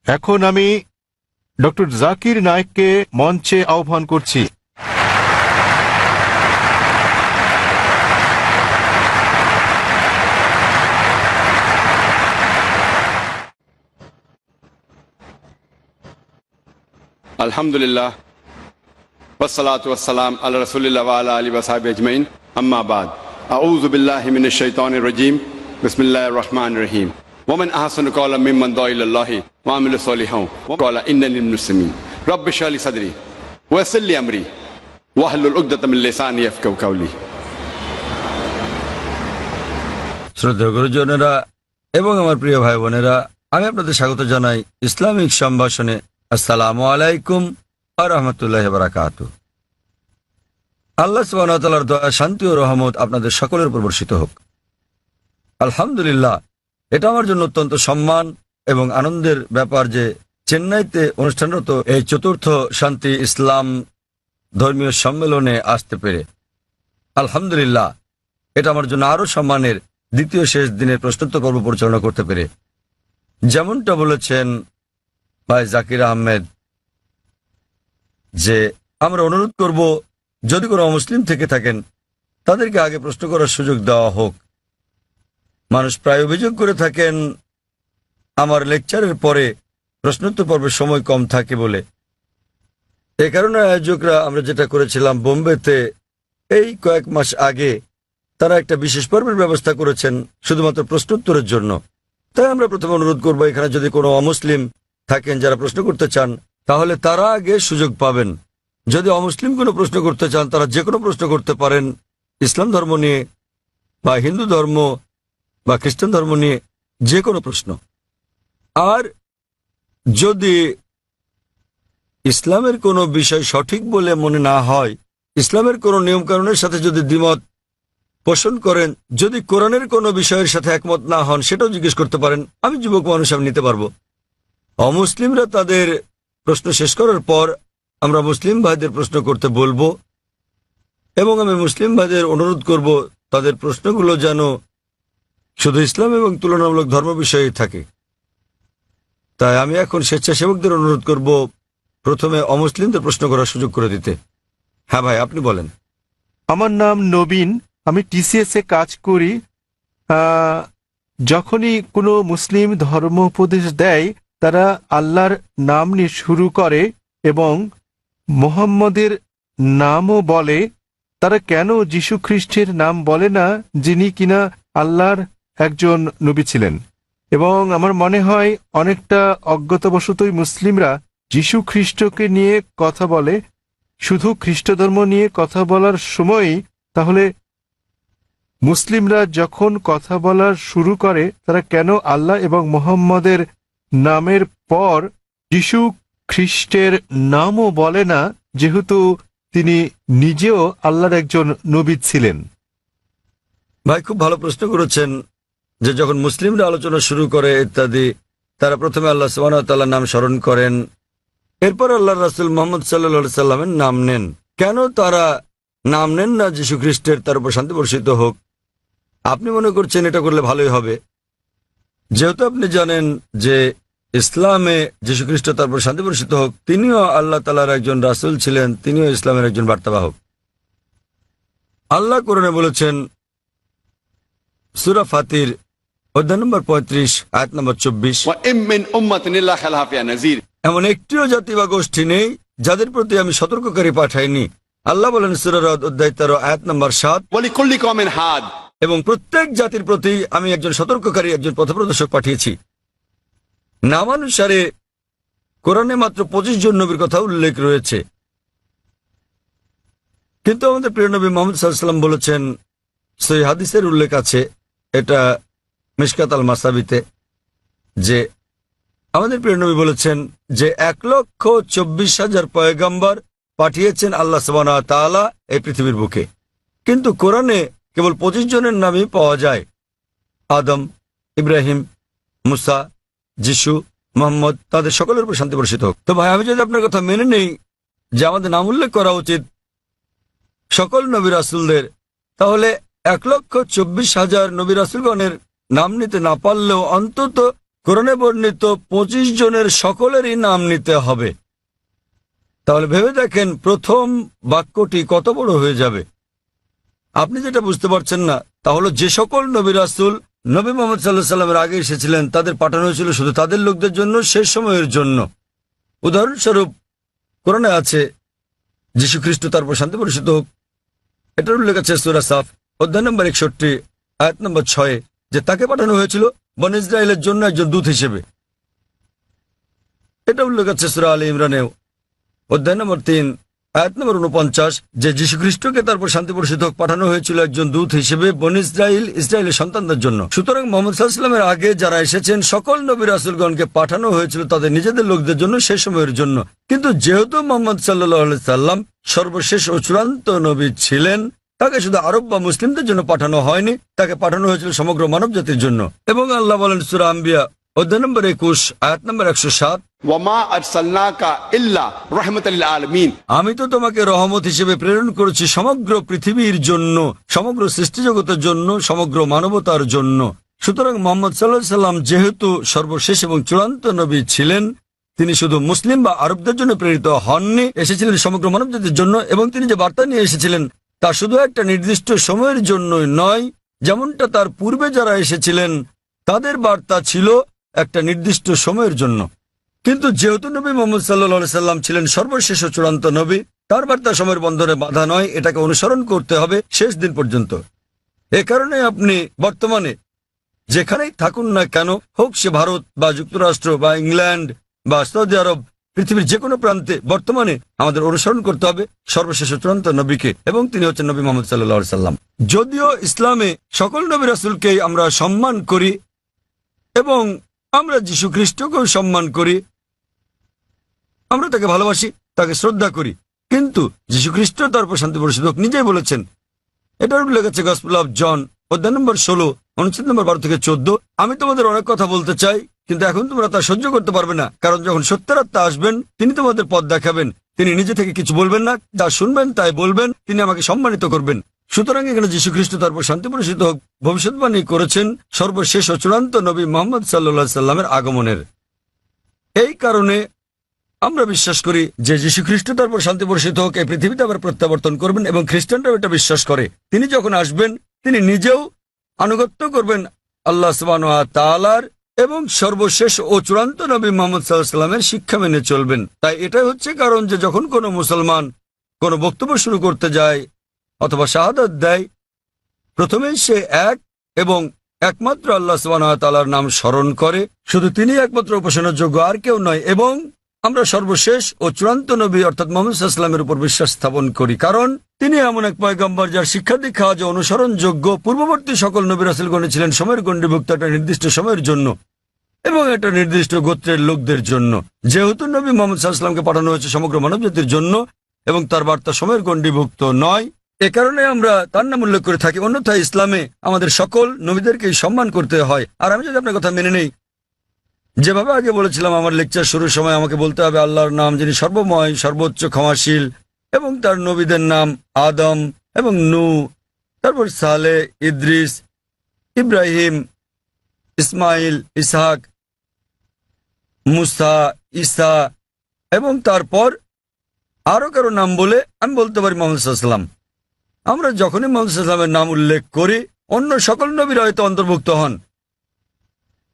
এখন আমি ডক্টর জাকির নায়েককে মঞ্চে আহ্বান করছি। আলহামদুলিল্লাহ ওয়াসসালাতু ওয়াসসালাম আলা রাসূলিল্লাহ ওয়া আলা আলিহি ওয়া সাহবিহি আজমাইন, আম্মা বাদ। আউযু বিল্লাহি মিনাশ শাইতানির রাজীম। বিসমিল্লাহির রহমানির রহিম। ওয়া মান আহসানু ক্বাওলাম মিম্মান দাআ ইলাল্লাহি ওয়া আমিলা সলিহান ওয়া ক্বালা ইন্নানি মিনাল মুসলিমিন। রাব্বি ইশরাহ লি সাদরি ওয়া ইয়াসসির লি আমরি ওয়াহলুল উকদাতাম মিন লিসানি ইয়াফকাহু কাওলি। শ্রদ্ধেয় গুরুজনেরা এবং আমার প্রিয় ভাই বোনেরা, আমি আপনাদের স্বাগত জানাই ইসলামিক সম্ভাষণে। আসসালামু আলাইকুম ওয়া রাহমাতুল্লাহি ওয়া বারাকাতুহু। আল্লাহ সুবহানাহু ওয়া তাআলার দয়া, শান্তি ও রহমত আপনাদের সকলের উপর বর্ষিত হোক। আলহামদুলিল্লাহ, এটা আমার জন্য অত্যন্ত সম্মান এবং আনন্দের ব্যাপার যে চেন্নাইতে অনুষ্ঠানরত এই চতুর্থ শান্তি ইসলাম ধর্মীয় সম্মেলনে আসতে পেরে। আলহামদুলিল্লাহ, এটা আমার জন্য আরও সম্মানের দ্বিতীয় শেষ দিনের প্রশ্নোত্তর পর্ব পরিচালনা করতে পেরে। যেমনটা বলেছেন ভাই জাকির আহমেদ, যে আমরা অনুরোধ করব যদি কোনো অমুসলিম থেকে থাকেন তাদেরকে আগে প্রশ্ন করার সুযোগ দেওয়া হোক। মানুষ প্রায় অভিযোগ করে থাকেন আমার লেকচারের পরে প্রশ্নোত্তর পর্বের সময় কম থাকে বলে। এ কারণে আয়োজকরা আমরা যেটা করেছিলাম বোম্বেতে এই কয়েক মাস আগে, তারা একটা বিশেষ পর্বের ব্যবস্থা করেছেন শুধুমাত্র প্রশ্নোত্তরের জন্য। তাই আমরা প্রথমে অনুরোধ করবো, এখানে যদি কোনো অমুসলিম থাকেন যারা প্রশ্ন করতে চান তাহলে তারা আগে সুযোগ পাবেন। যদি অমুসলিম কোনো প্রশ্ন করতে চান তারা যে কোনো প্রশ্ন করতে পারেন, ইসলাম ধর্ম নিয়ে বা হিন্দু ধর্ম বা খ্রিস্টান ধর্ম নিয়ে যে কোনো প্রশ্ন। আর যদি ইসলামের কোনো বিষয় সঠিক বলে মনে না হয়, ইসলামের কোনো নিয়মকানুনের সাথে যদি দ্বিমত পোষণ করেন, যদি কোরআনের কোনো বিষয়ের সাথে একমত না হন, সেটাও জিজ্ঞেস করতে পারেন। আমি যুবক মানুষ, আমি নিতে পারবো। অমুসলিমরা তাদের প্রশ্ন শেষ করার পর আমরা মুসলিম ভাইদের প্রশ্ন করতে বলবো এবং আমি মুসলিম ভাইদের অনুরোধ করব তাদের প্রশ্নগুলো যেন শুধু ইসলাম এবং তুলনামূলক ধর্ম বিষয়ে থাকে। তাই আমি এখন স্বেচ্ছাসেবকদের অনুরোধ করব প্রথমে অমুসলিমদের প্রশ্ন করার সুযোগ করে দিতে। হ্যাঁ ভাই, আপনি বলেন। আমার নাম নবীন, আমি টিসিএস এ কাজ করি। যখনই কোনো মুসলিম ধর্ম উপদেশ দেয় তারা আল্লাহর নাম নিয়ে শুরু করে এবং মুহাম্মদের নামও বলে। তারা কেন যীশু খ্রিস্টের নাম বলে না, যিনি কিনা আল্লাহর একজন নবী ছিলেন? এবং আমার মনে হয় অনেকটা অজ্ঞতাবশতই মুসলিমরা যীশু খ্রিস্টকে নিয়ে কথা বলে, শুধু খ্রিস্ট ধর্ম নিয়ে কথা বলার সময়ই। তাহলে মুসলিমরা যখন কথা বলা শুরু করে তারা কেন আল্লাহ এবং মুহাম্মদের নামের পর যীশু খ্রিস্টের নামও বলে না, যেহেতু তিনি নিজেও আল্লাহর একজন নবী ছিলেন? ভাই, খুব ভালো প্রশ্ন করেছেন যে যখন মুসলিমরা আলোচনা শুরু করে ইত্যাদি, তারা প্রথমে আল্লাহ সুবহানাহু ওয়া তাআলার নাম স্মরণ করেন, এরপর আল্লাহর রাসূল মুহাম্মদ সাল্লাল্লাহু আলাইহি সাল্লামের নাম নেন। কেন তারা নাম নেন না যীশু খ্রিস্টের, তার উপর শান্তি বর্ষিত হোক? আপনি মনে করছেন এটা করলে ভালোই হবে, যেহেতু আপনি জানেন যে ইসলামে যীশু খ্রিস্ট, তার উপর শান্তি বর্ষিত হোক, তিনিও আল্লাহ তাআলার একজন রাসূল ছিলেন, তিনিও ইসলামের একজন বার্তাবাহক। আল্লাহ কোরআনে বলেছেন সূরা ফাতির অধ্যায় নম্বর 35 আয়াত নম্বর 24, ওয়া ইম মিন উম্মাতিন ইল্লা খালাহা ফিহা নাযীর। এমন একটিও জাতি বা গোষ্ঠী নেই যাদের প্রতি আমি সতর্ককারী পাঠাইনি। আল্লাহ বলেন সূরা রাদ অধ্যায় 13 আয়াত নম্বর 7, ওয়া লিকুল্লি কওমিন হাদ। এবং প্রত্যেক জাতির প্রতি আমি একজন সতর্ককারী, একজন পথপ্রদর্শক পাঠিয়েছি। নামানুসারে কোরআনে মাত্র 25 জন নবীর কথা উল্লেখ রয়েছে, কিন্তু আমাদের প্রিয় নবী মুহাম্মদ সাল্লাল্লাহু আলাইহি ওয়াসাল্লাম বলেছেন, সহিহ হাদিসের উল্লেখ আছে, এটা মিশকাত আল মাসাবিতে, যে আমাদের প্রিয় নবী বলেছেন যে 1,24,000 পয়গম্বর পাঠিয়েছেন আল্লাহ সুবহানাহু ওয়া তাআলা এই পৃথিবীর বুকে, কিন্তু কোরআনে কেবল 25 জনের নামই পাওয়া যায়। আদম, ইব্রাহিম, মুসা, যিশু, মুহাম্মদ, তাদের সকলের উপর শান্তি বর্ষিত হোক। তো ভাই, আমি যদি আপনার কথা মেনে নেই যে আমাদের নাম উল্লেখ করা উচিত সকল নবী রাসূলদের, তাহলে 1,24,000 নবী রাসূলগণের নাম নিতে না পারলেও অন্তত কোরআনে বর্ণিত 25 জনের সকলেরই নাম নিতে হবে। তাহলে ভেবে দেখেন প্রথম বাক্যটি কত বড় হয়ে যাবে। আপনি যেটা বুঝতে পারছেন না তা হলো যে সকল নবী রাসূল নবী মুহাম্মদ সাল্লাল্লাহু আলাইহি সাল্লামের আগে এসেছিলেন তাদের পাঠানো হয়েছিল শুধু তাদের লোকদের জন্য, শেষ সময়ের জন্য। উদাহরণস্বরূপ কোরআনে আছে যীশু খ্রিস্ট তার উপর শান্তি বর্ষিত হোক, এটার উল্লেখ আছে সূরা সাফ অধ্যায় নম্বর 61 আয়াত নম্বর 6 যে তাকে পাঠানো হয়েছিল বনী ইসরায়েলের জন্য একজন দূত হিসেবে। এটা উল্লেখ আছে সূরা আলে ইমরানেও অধ্যায় নম্বর 3 আয়াত নম্বর 49 যে যীশু খ্রিস্টকে তারপর শান্তি বর্ষিত হোক পাঠানো হয়েছিল একজন দূত হিসেবে বনী ইসরায়েলের সন্তানদের জন্য। সুতরাং মুহাম্মদ সাল্লাল্লাহু আলাইহি ওয়াসাল্লামের আগে যারা এসেছেন সকল নবী রাসূলগণকে পাঠানো হয়েছিল তাদের নিজেদের লোকদের জন্য, সেই সময়ের জন্য। কিন্তু যেহেতু মুহাম্মদ সাল্লাল্লাহু আলাইহি সাল্লাম সর্বশেষ ও চূড়ান্ত নবী ছিলেন, তাকে শুধু আরব বা মুসলিমদের জন্য পাঠানো হয়নি, তাকে পাঠানো হয়েছিল সমগ্র মানব জাতির জন্য। এবং আল্লাহ বলেন সূরা আম্বিয়া অধ্যায় নম্বর 21 আয়াত নম্বর 107 ওয়ামা আরসালনাকা ইল্লা রাহমাতাল লিল আলামিন, আমি তো তোমাকে রহমত হিসেবে প্রেরণ করেছি সমগ্র পৃথিবীর জন্য, সমগ্র সৃষ্টি জগতের জন্য, সমগ্র মানবতার জন্য। সুতরাং মুহাম্মদ সাল্লাল্লাহু আলাইহি সাল্লাম যেহেতু সর্বশেষ এবং চূড়ান্ত নবী ছিলেন, তিনি শুধু মুসলিম বা আরবদের জন্য প্রেরিত হননি, এসেছিলেন সমগ্র মানব জাতির জন্য। এবং তিনি যে বার্তা নিয়ে এসেছিলেন তা শুধু একটা নির্দিষ্ট সময়ের জন্যই নয়, যেমনটা তার পূর্বে যারা এসেছিলেন তাদের বার্তা ছিল একটা নির্দিষ্ট সময়ের জন্য। কিন্তু যেহেতু নবী মুহাম্মদ সাল্লাল্লাহু আলাইহি সাল্লাম ছিলেন সর্বশেষ ও চূড়ান্ত নবী, তার বার্তা সময়ের বন্ধনে বাধা নয়, এটাকে অনুসরণ করতে হবে শেষ দিন পর্যন্ত। এ কারণে আপনি বর্তমানে যেখানেই থাকুন না কেন, হোক সে ভারত বা যুক্তরাষ্ট্র বা ইংল্যান্ড বা সৌদি আরব, পৃথিবীর যে কোনো প্রান্তে বর্তমানে আমাদের অনুসরণ করতে হবে সর্বশেষ ও চূড়ান্ত নবীকে, এবং তিনি হচ্ছেন নবী মুহাম্মদ সাল্লাল্লাহু আলাইহি সাল্লাম। যদিও ইসলামে সকল নবী রাসূলকেই আমরা সম্মান করি এবং আমরা যীশু খ্রিস্টকেও সম্মান করি, আমরা তাকে ভালোবাসি, তাকে শ্রদ্ধা করি, কিন্তু যীশু খ্রিস্ট তার উপর শান্তি বর্ষিত হোক নিজেই বলেছেন, এটার উল্লেখ আছে গসপেল অফ জন অধ্যায় নম্বর 16 অনুচ্ছেদ নম্বর 12 থেকে 14, আমি তোমাদের অনেক কথা বলতে চাই কিন্তু এখন তোমরা তা সহ্য করতে পারবে না, কারণ যখন সত্যের আত্মা আসবেন তিনি তোমাদের পথ দেখাবেন। তিনি নিজে থেকে কিছু বলবেন না, যা শুনবেন তাই বলবেন, তিনি আমাকে সম্মানিত করবেন। সুতরাং এখানে যীশু খ্রিস্ট তার উপর শান্তি বর্ষিত হোক ভবিষ্যৎবাণী করেছেন সর্বশেষ ও চূড়ান্ত নবী মুহাম্মদ সাল্লাল্লাহু আলাইহি সাল্লামের আগমনের। এই কারণে আমরা বিশ্বাস করি যে যীশু খ্রিস্ট তার উপর শান্তি বর্ষিত হোক এই পৃথিবীতে আবার প্রত্যাবর্তন করবেন, এবং খ্রিস্টানরাও এটা বিশ্বাস করে। তিনি যখন আসবেন তিনি নিজেও আনুগত্য করবেন আল্লাহ সুবহানাহু ওয়া তাআলার, এবং সর্বশেষ ও চূড়ান্ত নবী মুহাম্মদ সাল্লাল্লাহু আলাইহি সাল্লামের শিক্ষা মেনে চলবেন। তাই এটাই হচ্ছে কারণ যে যখন কোনো মুসলমান কোনো বক্তব্য শুরু করতে যায় অথবা শাহাদাত দেয়, প্রথমেই সে এক এবং একমাত্র আল্লাহ সুবহানাহু ওয়া তাআলার নাম স্মরণ করে, শুধু তিনি একমাত্র উপাসনার যোগ্য, আর কেউ নয়। এবং আমরা সর্বশেষ ও চূড়ান্ত নবী অর্থাৎ মুহাম্মদ সাল্লাল্লাহু আলাইহি সাল্লামের উপর বিশ্বাস স্থাপন করি, কারণ তিনি এমন এক পয়গম্বর যার শিক্ষা দীক্ষা আজ অনুসরণযোগ্য। পূর্ববর্তী সকল নবী রাসূলগণ ছিলেন সময়ের গণ্ডিভুক্ত একটা নির্দিষ্ট সময়ের জন্য এবং একটা নির্দিষ্ট গোত্রের লোকদের জন্য। যেহেতু নবী মুহাম্মদ সাল্লাল্লাহু আলাইহি সাল্লামকে পাঠানো হয়েছে সমগ্র মানবজাতির জন্য এবং তার বার্তা সময়ের গণ্ডিভুক্ত নয়, এ কারণে আমরা তার নাম উল্লেখ করে থাকি। অন্যথায় ইসলামে আমাদের সকল নবীদেরকেই সম্মান করতে হয়। আর আমি যদি আপনার কথা মেনে নেই, যেভাবে আগে বলেছিলাম আমার লেকচার শুরুর সময় আমাকে বলতে হবে আল্লাহর নাম যিনি সর্বময়, সর্বোচ্চ, ক্ষমাশীল, এবং তার নবীদের নাম আদম এবং নূহ, তারপর সালেহ, ইদ্রিস, ইব্রাহিম, ইসমাইল, ইসহাক, মুসা, ঈসা, এবং তারপর আরো কারো নাম বলে আমি বলতে পারি মুহাম্মদ সাল্লাল্লাহু আলাইহি সাল্লাম। আমরা যখনই মুহাম্মদ সাল্লাল্লাহু আলাইহি সাল্লামের নাম উল্লেখ করি অন্য সকল নবীরা হয়তো অন্তর্ভুক্ত হন,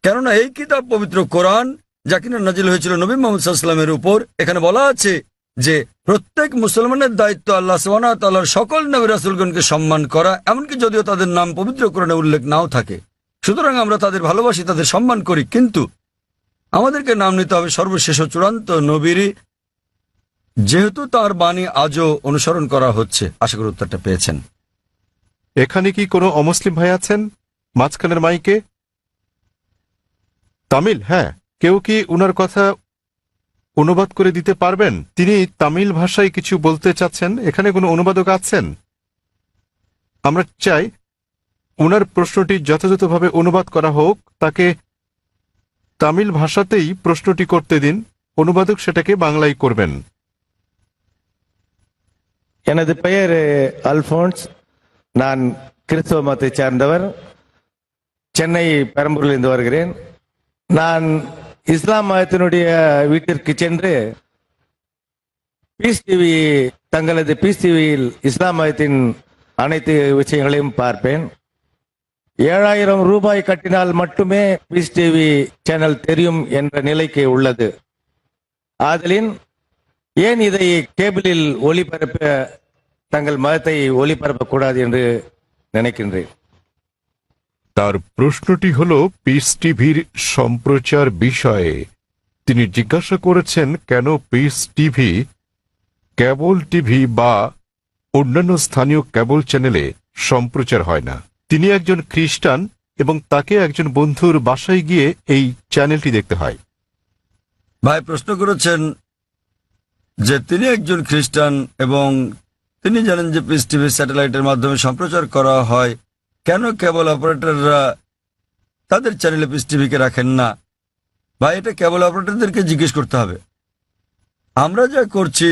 কেননা এই কিতাব পবিত্র কোরআন যা কিনা নাজিল হয়েছিল নবী মুহাম্মদ সাল্লাল্লাহু আলাইহি সাল্লামের উপর, এখানে বলা আছে যে প্রত্যেক মুসলমানের দায়িত্ব আল্লাহ সুবহানাহু ওয়া তাআলার সকল নবী রাসূলগণকে সম্মান করা, এমনকি যদিও তাদের নাম পবিত্র কোরআনে উল্লেখ নাও থাকে। সুতরাং আমরা তাদের ভালোবাসি, তাদের সম্মান করি, কিন্তু আমাদেরকে নাম নিতে হবে সর্বশেষ ও চূড়ান্ত নবীরই, যেহেতু তার বাণী আজও অনুসরণ করা হচ্ছে। আশা করি উত্তরটা পেয়েছেন। এখানে কি কোনো অমুসলিম ভাই আছেন মাঝখানের মাইকে? তামিল? হ্যাঁ, কেউ কি উনার কথা অনুবাদ করে দিতে পারবেন? তিনি তামিল ভাষায় কিছু বলতে চাচ্ছেন। এখানে কোনো অনুবাদক আছেন? আমরা চাই উনার প্রশ্নটি যথাযথভাবে অনুবাদ করা হোক, তাকে তামিল ভাষাতেই প্রশ্নটি করতে দিন, অনুবাদক সেটাকে বাংলায় করবেন। எனது பெயர் அல்போன்ஸ். நான் கிறிஸ்தவ மதத்தை சார்ந்தவர். சென்னை பெரம்பூரிலிருந்து வருகிறேன். நான் இஸ்லாம் மதத்தினுடைய வீட்டிற்கு சென்று பீஸ் டிவி தங்களது பீஸ் டிவியில் இஸ்லாம் மதத்தின் அனைத்து விஷயங்களையும் பார்ப்பேன். 7,000 ரூபாய் கட்டினால் மட்டுமே பீஸ் டிவி சேனல் தெரியும் என்ற நிலைக்கு உள்ளது. ஆதலின் ஏன் இதை கேபிளில் ஒளிபரப்ப தங்கள் মதத்தை ஒளிபரப்பக்கூடாது என்று নিனைக்கின்றேன். তার প্রশ্নটি হল পিস টিভির সম্প্রচার বিষয়ে। তিনি জিজ্ঞাসা করেছেন কেন পিস টিভি, কেবল টিভি বা অন্যান্য স্থানীয় কেবল চ্যানেলে সম্প্রচার হয় না। তিনি একজন খ্রিস্টান এবং তাকে একজন বন্ধুর বাসায় গিয়ে এই চ্যানেলটি দেখতে হয়। ভাই প্রশ্ন করেছেন যে তিনি একজন খ্রিস্টান এবং তিনি জানেন যে পিস টিভি স্যাটেলাইটের মাধ্যমে সম্প্রচার করা হয়, কেন কেবল অপারেটররা তাদের চ্যানেলে পিস টিভিকে রাখেন না? ভাই, এটা কেবল অপারেটরদেরকে জিজ্ঞেস করতে হবে। আমরা যা করছি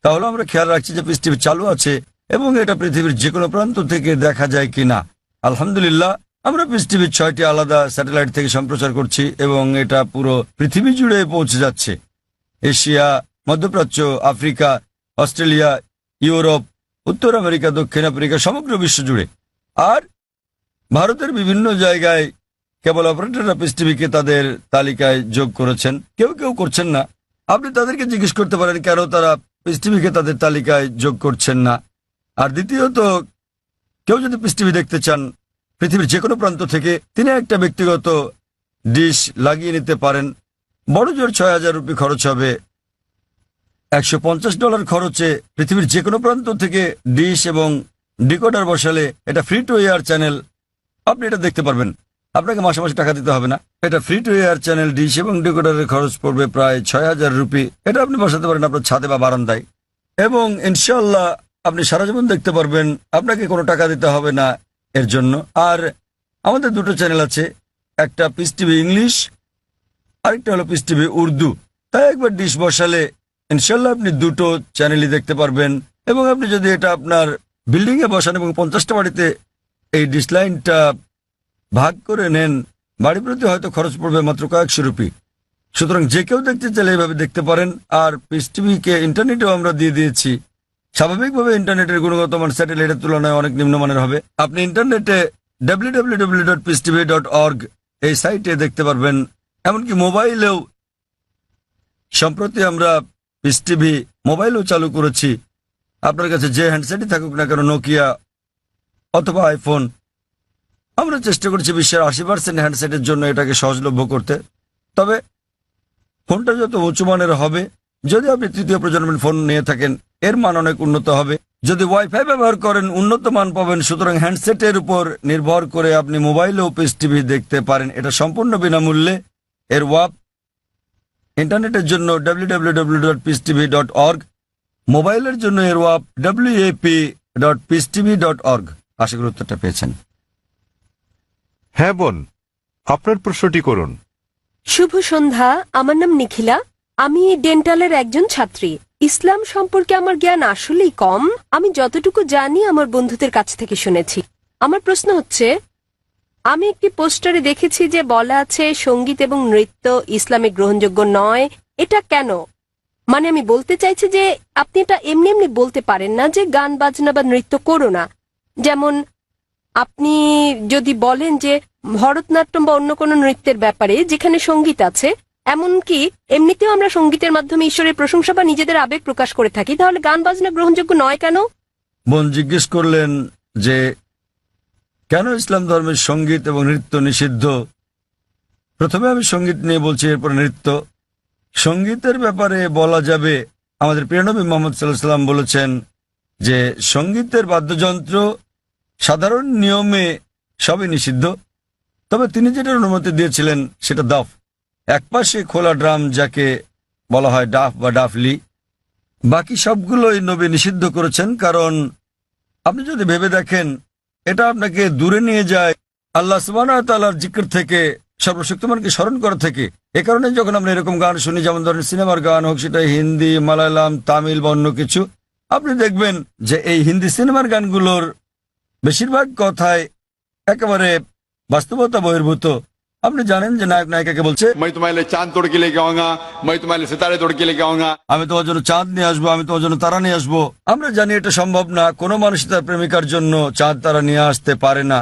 তাহলে আমরা খেয়াল রাখছি যে পিস টিভি চালু আছে এবং এটা পৃথিবীর যে কোনো প্রান্ত থেকে দেখা যায় কিনা। আলহামদুলিল্লাহ, আমরা পিস টিভির 6টি আলাদা স্যাটেলাইট থেকে সম্প্রচার করছি এবং এটা পুরো পৃথিবী জুড়ে পৌঁছে যাচ্ছে। এশিয়া, মধ্যপ্রাচ্য, আফ্রিকা, অস্ট্রেলিয়া, ইউরোপ, উত্তর আমেরিকা, দক্ষিণ আফ্রিকা, সমগ্র বিশ্ব জুড়ে। আর ভারতের বিভিন্ন জায়গায় কেবল অপারেটররা পিস টিভিকে তাদের তালিকায় যোগ করেছেন, কেউ কেউ করছেন না। আপনি তাদেরকে জিজ্ঞেস করতে পারেন কেন তারা পিস টিভিকে তাদের তালিকায় যোগ করছেন না। আর দ্বিতীয়ত, কেউ যদি পিস টিভি দেখতে চান পৃথিবীর যে কোনো প্রান্ত থেকে, তিনি একটা ব্যক্তিগত ডিশ লাগিয়ে নিতে পারেন। বড় জোর 6,000 রুপি খরচ হবে। $150 খরচে পৃথিবীর যে কোনো প্রান্ত থেকে ডিশ এবং ডিকোডার বসালে এটা ফ্রি টু এয়ার চ্যানেল, আপনি এটা দেখতে পারবেন। আপনাকে মাসে মাসে টাকা দিতে হবে না। এটা free to air channel, dish এবং ডিকোডারের খরচ পড়বে প্রায় 6,000 রুপি। এটা আপনি বসাতে পারেন আপনার ছাদে বা বারান্দায় এবং ইনশাল্লাহ আপনি সারা জীবন দেখতে পারবেন, আপনাকে কোনো টাকা দিতে হবে না এর জন্য। আর আমাদের দুটো চ্যানেল আছে, একটা পিস টিভি ইংলিশ, আরেকটা হলো পিস টিভি উর্দু। তাই একবার ডিশ বসালে ইনশাল্লাহ আপনি দুটো চ্যানেলই দেখতে পারবেন। এবং আপনি যদি এটা আপনার বিল্ডিংয়ে বসান এবং 50টা বাড়িতে এই ডিশ লাইনটা ভাগ করে নেন, বাড়ি প্রতি হয়তো খরচ পড়বে মাত্র কয়েকশো রুপি। সুতরাং যে কেউ দেখতে চাইলে এইভাবে দেখতে পারেন। আর পিস টিভিকে ইন্টারনেটেও আমরা দিয়ে দিয়েছি। স্বাভাবিকভাবে ইন্টারনেটের গুণগত মান স্যাটেলাইটের তুলনায় অনেক নিম্নমানের হবে। আপনি ইন্টারনেটে www.peacetv.org এই সাইটে দেখতে পারবেন। এমনকি মোবাইলেও সম্প্রতি আমরা পিস টিভি মোবাইলও চালু করেছি। আপনার কাছে যে হ্যান্ডসেটই থাকুক না কেন, নোকিয়া অথবা আইফোন, আমরা চেষ্টা করছি বিশ্বের 80% হ্যান্ডসেটের জন্য এটাকে সহজলভ্য করতে। তবে ফোনটা যত উঁচু মানের হবে, যদি আপনি তৃতীয় প্রজন্মের ফোন নিয়ে থাকেন এর মান অনেক উন্নত হবে। যদি ওয়াইফাই ব্যবহার করেন উন্নত মান পাবেন। সুতরাং হ্যান্ডসেটের উপর নির্ভর করে আপনি মোবাইলেও পিস টিভি দেখতে পারেন। এটা সম্পূর্ণ বিনামূল্যে। এর ওয়াপ ইন্টারনেটের জন্য www.peacetv.org, মোবাইলের জন্য এর ওয়াপ wap.peacetv.org। আশা করি উত্তরটা পেয়েছেন। হ্যাঁ বোন, আপনার প্রশ্নটি করুন। শুভ সন্ধ্যা, আমার নাম নিখিলা। আমি ডেন্টালের একজন ছাত্রী। ইসলাম সম্পর্কে আমার জ্ঞান আসলেই কম। আমি যতটুকু জানি আমার বন্ধুদের কাছ থেকে শুনেছি। আমার প্রশ্ন হচ্ছে, আমি একটি পোস্টারে দেখেছি যে বলা আছে সঙ্গীত এবং নৃত্য ইসলামে গ্রহণযোগ্য নয়। এটা কেন? মানে আমি বলতে চাইছি যে আপনি এটা এমনি এমনি বলতে পারেন না যে গান বাজনা বা নৃত্য করো না। যেমন আপনি যদি বলেন যে ভরতনাট্যম বা অন্য কোনো নৃত্যের ব্যাপারে যেখানে সঙ্গীত আছে, এমনকি এমনিতেও আমরা সঙ্গীতের মাধ্যমে ঈশ্বরের প্রশংসা বা নিজেদের আবেগ প্রকাশ করে থাকি, তাহলে গান বাজনা গ্রহণযোগ্য নয় কেন? বোন জিজ্ঞেস করলেন যে কেন ইসলাম ধর্মের সঙ্গীত এবং নৃত্য নিষিদ্ধ। প্রথমে আমি সঙ্গীত নিয়ে বলছি, এরপর নৃত্য। সঙ্গীতের ব্যাপারে বলা যাবে, আমাদের প্রিয় নবী মুহাম্মদ সাল্লাল্লাহু আলাইহি ওয়াসাল্লাম বলেছেন যে সঙ্গীতের বাদ্যযন্ত্র সাধারণ নিয়মে সবই নিষিদ্ধ, তবে তিনি যেটার অনুমতি দিয়েছিলেন সেটা দাফ, একপাশে খোলা ড্রাম যাকে বলা হয় ডাফ বা ডাফলি। বাকি সবগুলোই নবী নিষিদ্ধ করেছেন, কারণ আপনি যদি ভেবে দেখেন এটা আপনাকে দূরে নিয়ে যায় আল্লাহ সুবহানাহু ওয়া তাআলার জিকির থেকে, সর্বশক্তিমানকে স্মরণ করা থেকে। এ কারণে যখন আমরা এরকম গান শুনি, যেমন ধরেন সিনেমার গান হোক, সেটা হিন্দি, মালায়ালাম, তামিল বা অন্য কিছু, আপনি দেখবেন যে এই হিন্দি সিনেমার গানগুলোর বেশিরভাগ কথায় একেবারে বাস্তবতা বহির্ভূত। আপনি জানেন যে নায়ক নায়িকাকে বলছে, मैं तुम्हारे लिए चांद तोड़ के लेके आऊंगा, मैं तुम्हारे लिए सितारे तोड़ के लेके आऊंगा। আমি তোমার জন্য চাঁদ নিয়ে আসবো, আমি তোমার জন্য তারা নিয়ে আসবো। আমরা জানি এটা সম্ভব না, কোনো মানুষ তার প্রেমিকার জন্য চাঁদ তারা নিয়ে আসতে পারে না।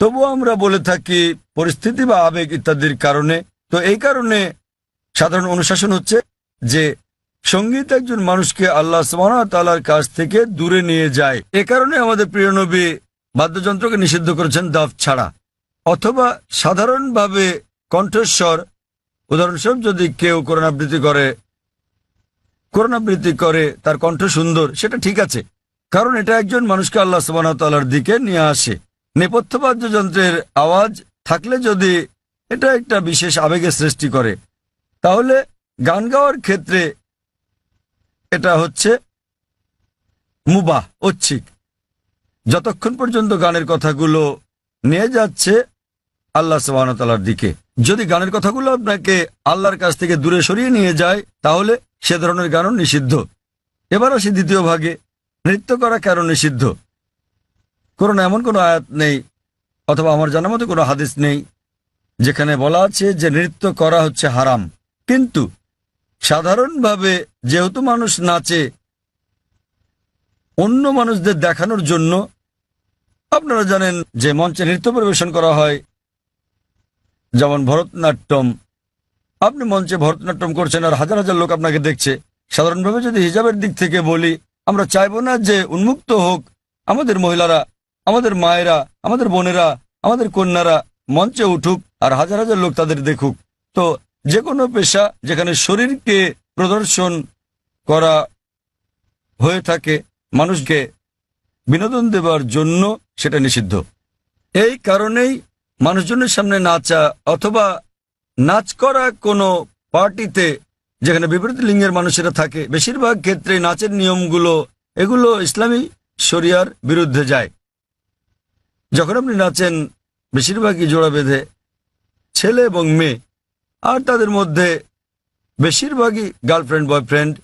তবুও আমরা বলে থাকি পরিস্থিতি বা আবেগ ইত্যাদির কারণে। তো এই কারণে সাধারণ অনুশাসন হচ্ছে যে সঙ্গীত একজন মানুষকে আল্লাহ সুবহানাহু ওয়া তাআলার কাছ থেকে দূরে নিয়ে যায়। এ কারণে আমাদের প্রিয় নবী বাদ্যযন্ত্রকে নিষিদ্ধ করেছেন দাফ ছাড়া, অথবা সাধারণভাবে কণ্ঠস্বর। উদাহরণস্বরূপ যদি কেউ কোরআন আবৃত্তি করে তার কণ্ঠ সুন্দর, সেটা ঠিক আছে, কারণ এটা একজন মানুষকে আল্লাহ সুবহানাহু ওয়া তাআলার দিকে নিয়ে আসে। নেপথ্য বাদ্যযন্ত্রের আওয়াজ থাকলে যদি এটা একটা বিশেষ আবেগের সৃষ্টি করে, তাহলে গান গাওয়ার ক্ষেত্রে এটা হচ্ছে মুবাহ, ঐচ্ছিক, যতক্ষণ পর্যন্ত গানের কথাগুলো নিয়ে যাচ্ছে আল্লাহ সুবহানাহু ওয়া তাআলার দিকে। যদি গানের কথাগুলো আপনাকে আল্লাহর কাছ থেকে দূরে সরিয়ে নিয়ে যায়, তাহলে সে ধরনের গানও নিষিদ্ধ। এবার আসি দ্বিতীয় ভাগে, নৃত্য করা কেন নিষিদ্ধ। কোরআনে এমন কোনো আয়াত নেই, অথবা আমার জানা মতো কোনো হাদিস নেই যেখানে বলা আছে যে নৃত্য করা হচ্ছে হারাম। কিন্তু সাধারণভাবে যেহেতু মানুষ নাচে অন্য মানুষদের দেখানোর জন্য, আপনারা জানেন যে মঞ্চে নৃত্য পরিবেশন করা হয়, যেমন ভরতনাট্যম। আপনি মঞ্চে ভরতনাট্যম করছেন আর হাজার হাজার লোক আপনাকে দেখছে। সাধারণভাবে যদি হিজাবের দিক থেকে বলি, আমরা চাইবো না যে উন্মুক্ত হোক আমাদের মহিলারা, আমাদের মায়েরা, আমাদের বোনেরা, আমাদের কন্যারা মঞ্চে উঠুক আর হাজার হাজার লোক তাদের দেখুক। তো যে কোনো পেশা যেখানে শরীরকে প্রদর্শন করা হয়ে থাকে মানুষকে বিনোদন দেওয়ার জন্য, সেটা নিষিদ্ধ। এই কারণেই মানুষজনের সামনে নাচা অথবা নাচ করা কোনো পার্টিতে যেখানে বিপরীত লিঙ্গের মানুষেরা থাকে, বেশিরভাগ ক্ষেত্রে নাচের নিয়মগুলো এগুলো ইসলামী শরিয়ার বিরুদ্ধে যায়। যখন আপনি নাচেন বেশিরভাগই জোড়া বেঁধে, ছেলে এবং মেয়ে, আর তাদের মধ্যে বেশিরভাগই গার্লফ্রেন্ড বয়ফ্রেন্ড,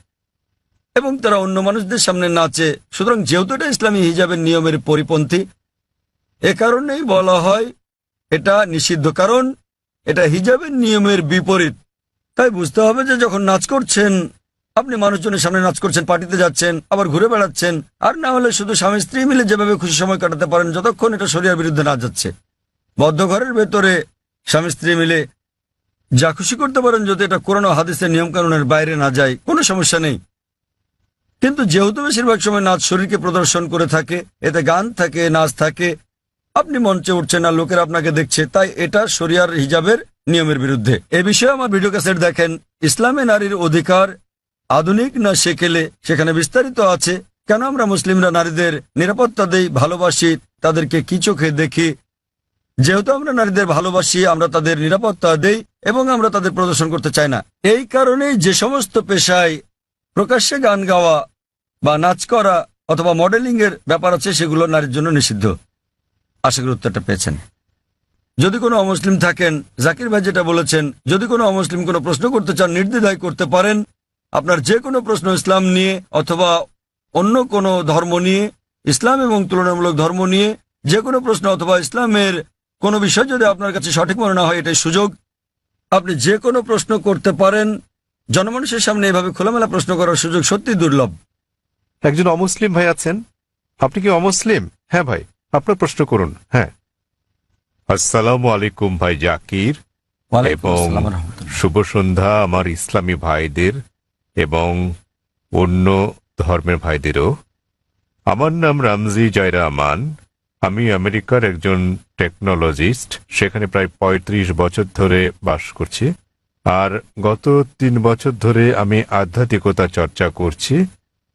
এবং তারা অন্য মানুষদের সামনে নাচে। সুতরাং যেহেতু এটা ইসলামী হিজাবের নিয়মের পরিপন্থী, এ কারণেই বলা হয় এটা নিষিদ্ধ, কারণ এটা হিজাবের নিয়মের বিপরীত। তাই বুঝতে হবে যে যখন নাচ করছেন, আপনি মানুষজনের সামনে নাচ করছেন, পার্টিতে যাচ্ছেন, আবার ঘুরে বেড়াচ্ছেন, আর না হলে শুধু স্বামী স্ত্রী মিলে যেভাবে খুশি সময় কাটাতে পারেন, যতক্ষণ এটা শরিয়ার বিরুদ্ধে না যাচ্ছে। বদ্ধ ঘরের ভেতরে স্বামী স্ত্রী মিলে যা খুশি করতে পারেন, যদি এটা কোরআন ও হাদিসের নিয়মকানুনের বাইরে না যায়, কোনো সমস্যা নেই। কিন্তু যেহেতু বেশিরভাগ সময় নাচ শরীরকে প্রদর্শন করে থাকে, এতে গান থাকে, নাচ থাকে, আপনি মঞ্চে উঠছেন আর লোকেরা আপনাকে দেখছে, তাই এটা শরিয়ার হিজাবের নিয়মের বিরুদ্ধে। এ বিষয়ে আমার ভিডিও ক্যাসেট দেখেন, ইসলামে নারীর অধিকার আধুনিক না সেকেলে, সেখানে বিস্তারিত আছে কেন আমরা মুসলিমরা নারীদের নিরাপত্তা দেই, ভালোবাসি, তাদেরকে কি চোখে দেখি। যেহেতু আমরা নারীদের ভালোবাসি, আমরা তাদের নিরাপত্তা দেই এবং আমরা তাদের প্রদর্শন করতে চাই না। এই কারণেই যে সমস্ত পেশায় প্রকাশ্যে গান গাওয়া বা নাচ করা অথবা মডেলিং এর ব্যাপার আছে, সেগুলো নারীর জন্য নিষিদ্ধ। আশা করি উত্তরটা পেয়েছেন। যদি কোনো অমুসলিম থাকেন, জাকির ভাই যেটা বলেছেন, যদি কোনো অমুসলিম কোনো প্রশ্ন করতে চান, নির্দ্বিধায় করতে পারেন। আপনার যে কোনো প্রশ্ন ইসলাম নিয়ে অথবা অন্য কোনো ধর্ম নিয়ে, ইসলাম এবং তুলনামূলক ধর্ম নিয়ে যে কোনো প্রশ্ন অথবা ইসলামের কোনো বিষয় যদি আপনার কাছে সঠিক মনে না হয়, এটাই সুযোগ। আপনি যে কোনো প্রশ্ন করতে পারেন। জনমানুষের সামনে এভাবে খোলামেলা প্রশ্ন করার সুযোগ সত্যি দুর্লভ। একজন অমুসলিম ভাই আছেন। আপনি কি অমুসলিম? হ্যাঁ ভাই, আপনার প্রশ্ন করুন। হ্যাঁ, আসসালামু আলাইকুম ভাই জাকির, এবং শুভ সন্ধ্যা আমার ইসলামী ভাইদের এবং অন্য ধর্মের ভাইদেরও। আমার নাম রামজি জয়রামান। আমি আমেরিকার একজন টেকনোলজিস্ট, সেখানে প্রায় ৩৫ বছর ধরে বাস করছি। আর গত ৩ বছর ধরে আমি আধ্যাত্মিকতা চর্চা করছি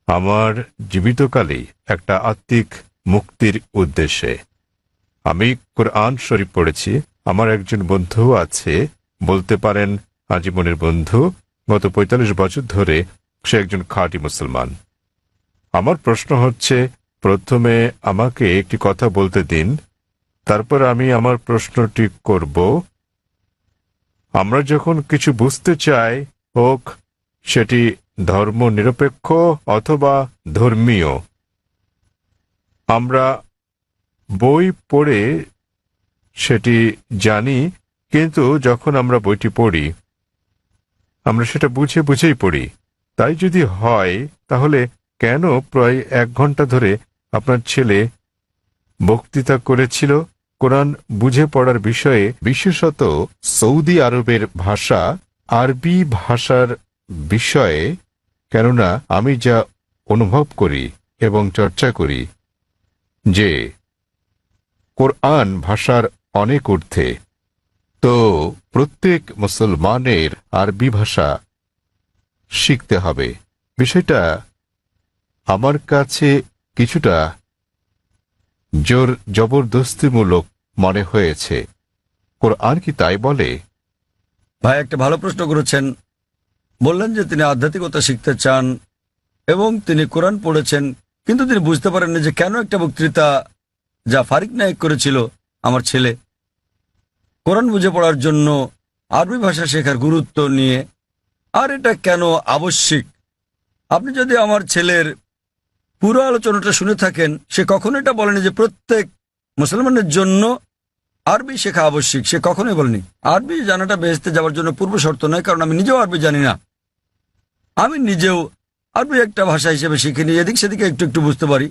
আমার জীবিতকালেই একটা আত্মিক মুক্তির উদ্দেশ্যে। আমি কোরআন শরীফ পড়েছি। আমার একজন বন্ধু আছে, বলতে পারেন আজীবনের বন্ধু। গত ৪৫ বছর ধরে সে একজন খাঁটি মুসলমান। আমার প্রশ্ন হচ্ছে, প্রথমে আমাকে একটি কথা বলতে দিন, তারপর আমি আমার প্রশ্নটি করব। আমরা যখন কিছু বুঝতে চাই, হোক সেটি ধর্ম নিরপেক্ষ অথবা ধর্মীয়, আমরা বই পড়ে সেটি জানি, কিন্তু যখন আমরা বইটি পড়ি আমরা সেটা বুঝে বুঝেই পড়ি। তাই যদি হয় তাহলে কেন প্রায় 1 ঘন্টা ধরে আপনার ছেলে বক্তৃতা করেছিল কোরআন বুঝে পড়ার বিষয়ে, বিশেষত সৌদি আরবের ভাষা আরবি ভাষার বিষয়ে? কেননা আমি যা অনুভব করি এবং চর্চা করি যে কোরআন ভাষার অনেক ঊর্ধ্বে, তো প্রত্যেক মুসলমানের আরবি ভাষা শিখতে হবে। বিষয়টা আমার কাছে কিছুটা জোর জবরদস্তিমূলক মনে হয়েছে। কোরআন কি তাই বলে? ভাই একটা ভালো প্রশ্ন করেছেন। বললেন যে তিনি আধ্যাত্মিকতা শিখতে চান এবং তিনি কোরআন পড়েছেন, কিন্তু তিনি বুঝতে পারেননি যে কেন একটা বক্তৃতা যা ফারিক নায়েক করেছিল আমার ছেলে কোরআন বুঝে পড়ার জন্য আরবি ভাষা শেখার গুরুত্ব নিয়ে, আর এটা কেন আবশ্যিক। আপনি যদি আমার ছেলের পুরো আলোচনাটা শুনে থাকেন, সে কখনো এটা বলেনি যে প্রত্যেক মুসলমানের জন্য আরবি শেখা আবশ্যিক। সে কখনোই বলেনি। আরবি জানাটা বেহেশতে যাওয়ার জন্য পূর্ব শর্ত নয়, কারণ আমি নিজেও আরবি জানি না। আমি নিজেও আরবি একটা ভাষা হিসেবে শিখিনি, এদিক সেদিকে একটু একটু বুঝতে পারি।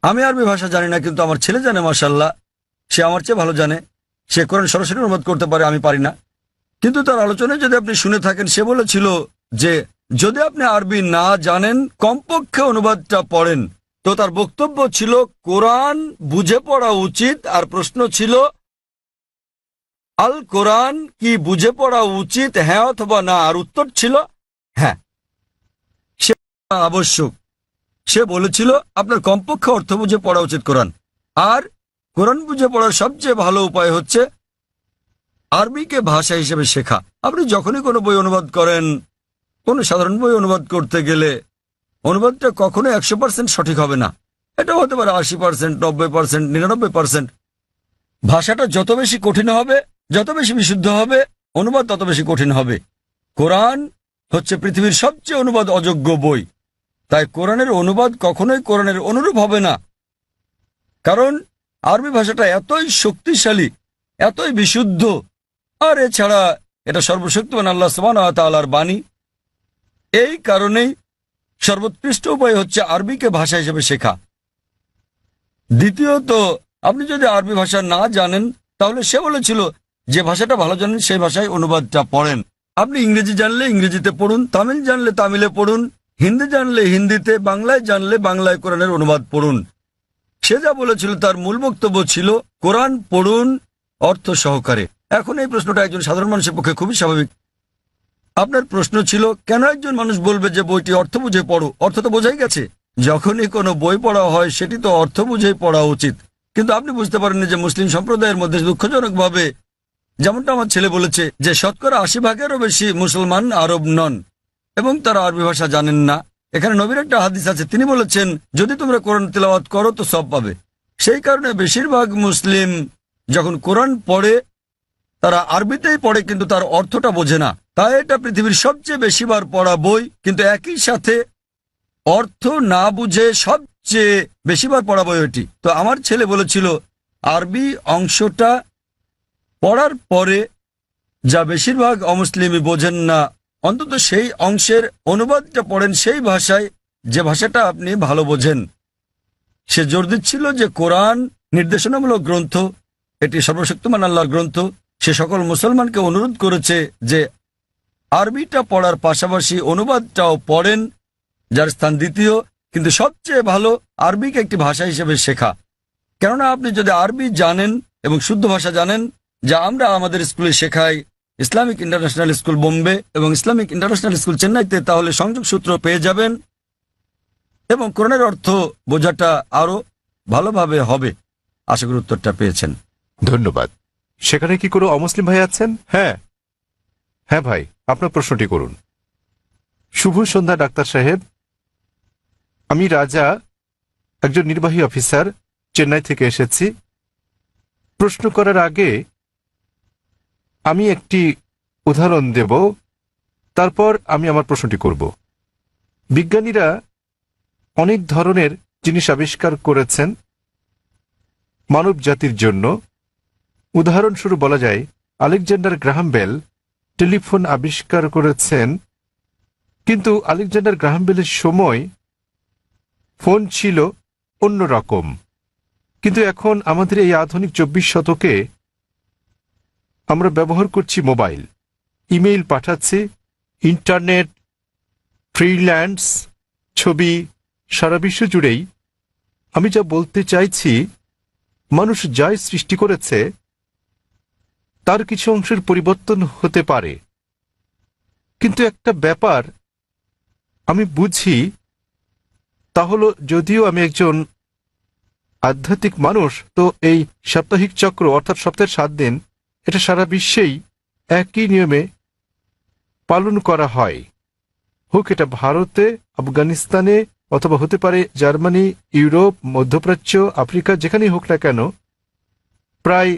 আমি আরবি ভাষা জানি না, কিন্তু আমার ছেলে জানে মাশাআল্লাহ, সে আমার চেয়ে ভালো জানে। সে কোরআন সরাসরি অনুবাদ করতে পারে, আমি পারি না। কিন্তু তার আলোচনায় যদি আপনি শুনে থাকেন, সে বলেছিল যে যদি আপনি আরবি না জানেন কমপক্ষে অনুবাদটা পড়েন। তো তার বক্তব্য ছিল কোরআন বুঝে পড়া উচিত, আর প্রশ্ন ছিল আল কোরআন কি বুঝে পড়া উচিত, হ্যাঁ অথবা না? আর উত্তর ছিল হ্যাঁ। সে আবশ্যক। সে বলেছিল আপনার কমপক্ষে অর্থ বুঝে পড়া উচিত কোরআন, আর কোরআন বুঝে পড়ার সবচেয়ে ভালো উপায় হচ্ছে আরবিকে ভাষা হিসেবে শেখা। আপনি যখনই কোনো বই অনুবাদ করেন, কোনো সাধারণ বই অনুবাদ করতে গেলে অনুবাদটা কখনো 100% সঠিক হবে না। এটা হতে পারে 80%, 90%, 99%। ভাষাটা যত বেশি কঠিন হবে, যত বেশি বিশুদ্ধ হবে, অনুবাদ তত বেশি কঠিন হবে। কোরআন হচ্ছে পৃথিবীর সবচেয়ে অনুবাদ অযোগ্য বই। তাই কোরআনের অনুবাদ কখনোই কোরআনের অনুরূপ হবে না, কারণ আরবি ভাষাটা এতই শক্তিশালী, এতই বিশুদ্ধ, আর এছাড়া এটা সর্বশক্তিমান আল্লাহ সুবহানাহু ওয়া তাআলার বাণী। এই কারণেই সর্বোৎকৃষ্ট উপায় হচ্ছে আরবিকে ভাষা হিসেবে শেখা। দ্বিতীয়ত, আপনি যদি আরবি ভাষা না জানেন, তাহলে সে বলেছিল যে ভাষাটা ভালো জানেন সেই ভাষায় অনুবাদটা পড়েন। আপনি ইংরেজি জানলে ইংরেজিতে পড়ুন, তামিল জানলে তামিলে পড়ুন, হিন্দি জানলে হিন্দিতে, বাংলায় জানলে বাংলায় কোরআনের অনুবাদ পড়ুন। সে যা বলেছিল তার মূল বক্তব্য ছিল কোরআন পড়ুন অর্থ সহকারে। এখন এই প্রশ্নটা একজন সাধারণ মানুষের পক্ষে খুবই স্বাভাবিক। আপনার প্রশ্ন ছিল কেন একজন মানুষ বলবে যে বইটি অর্থ বুঝে পড়ো? অর্থ তো বোঝাই গেছে। যখনই কোনো বই পড়া হয় সেটি তো অর্থ বুঝেই পড়া উচিত। কিন্তু আপনি বুঝতে পারেননি যে মুসলিম সম্প্রদায়ের মধ্যে দুঃখজনকভাবে, যেমনটা আমার ছেলে বলেছে, যে শতকরা 80%-এরও বেশি মুসলমান আরব নন এবং তারা আরবি ভাষা জানেন না। এখানে নবীর একটা হাদিস আছে, তিনি বলেছেন যদি তোমরা কোরআন তেলাওয়াত করো তো সব পাবে। সেই কারণে বেশিরভাগ মুসলিম যখন কোরআন পড়ে তারা আরবিতেই পড়ে, কিন্তু তার অর্থটা বোঝে না। তাই এটা পৃথিবীর সবচেয়ে বেশিবার পড়া বই, কিন্তু একই সাথে অর্থ না বুঝে সবচেয়ে বেশিবার পড়া বই ওটি। তো আমার ছেলে বলেছিল আরবি অংশটা পড়ার পরে যা বেশিরভাগ অমুসলিমই বোঝেন না, অন্তত সেই অংশের অনুবাদটা পড়েন সেই ভাষায়, যে ভাষাটা আপনি ভালো বোঝেন। সে জোর দিচ্ছিল যে কোরআন নির্দেশনামূলক গ্রন্থ, এটি সর্বশক্তিমান আল্লাহর গ্রন্থ। সে সকল মুসলমানকে অনুরোধ করেছে যে আরবিটা পড়ার পাশাপাশি অনুবাদটাও পড়েন, যার স্থান দ্বিতীয়, কিন্তু সবচেয়ে ভালো আরবিকে একটি ভাষা হিসেবে শেখা। কেননা আপনি যদি আরবি জানেন এবং শুদ্ধ ভাষা জানেন, যা আমরা আমাদের স্কুলে শেখাই, ইসলামিক ইন্টারন্যাশনাল স্কুল বোম্বে এবং ইসলামিক ইন্টারন্যাশনাল স্কুল চেন্নাইতে, তাহলে সংযোগ সূত্র পেয়ে যাবেন এবং কোরআনের অর্থ বোঝাটা আরো ভালোভাবে হবে। আশা করি উত্তরটা পেয়েছেন। ধন্যবাদ। সেখানে কি কোনো অমুসলিম ভাই আছেন? হ্যাঁ হ্যাঁ ভাই, আপনার প্রশ্নটি করুন। শুভ সন্ধ্যা ডাক্তার সাহেব, আমি রাজা, একজন নির্বাহী অফিসার, চেন্নাই থেকে এসেছি। প্রশ্ন করার আগে আমি একটি উদাহরণ দেব, তারপর আমি আমার প্রশ্নটি করব। বিজ্ঞানীরা অনেক ধরনের জিনিস আবিষ্কার করেছেন মানব জাতির জন্য। উদাহরণস্বরূপ বলা যায় আলেকজান্ডার গ্রাহাম বেল টেলিফোন আবিষ্কার করেছেন, কিন্তু আলেকজান্ডার গ্রাহাম বেলের সময় ফোন ছিল অন্য রকম। কিন্তু এখন আমাদের এই আধুনিক 24 শতকে আমরা ব্যবহার করছি মোবাইল, ইমেইল পাঠাচ্ছি, ইন্টারনেট, ফ্রিল্যান্স, ছবি, সারা বিশ্ব জুড়েই। আমি যা বলতে চাইছি, মানুষ যাই সৃষ্টি করেছে তার কিছু অংশের পরিবর্তন হতে পারে, কিন্তু একটা ব্যাপার আমি বুঝি, তা হলো যদিও আমি একজন আধ্যাত্মিক মানুষ, তো এই সাপ্তাহিক চক্র অর্থাৎ সপ্তাহের 7 দিন এটা সারা বিশ্বেই একই নিয়মে পালন করা হয়, হোক এটা ভারতে, আফগানিস্তানে, অথবা হতে পারে জার্মানি, ইউরোপ, মধ্যপ্রাচ্য, আফ্রিকা, যেখানেই হোক না কেন। প্রায়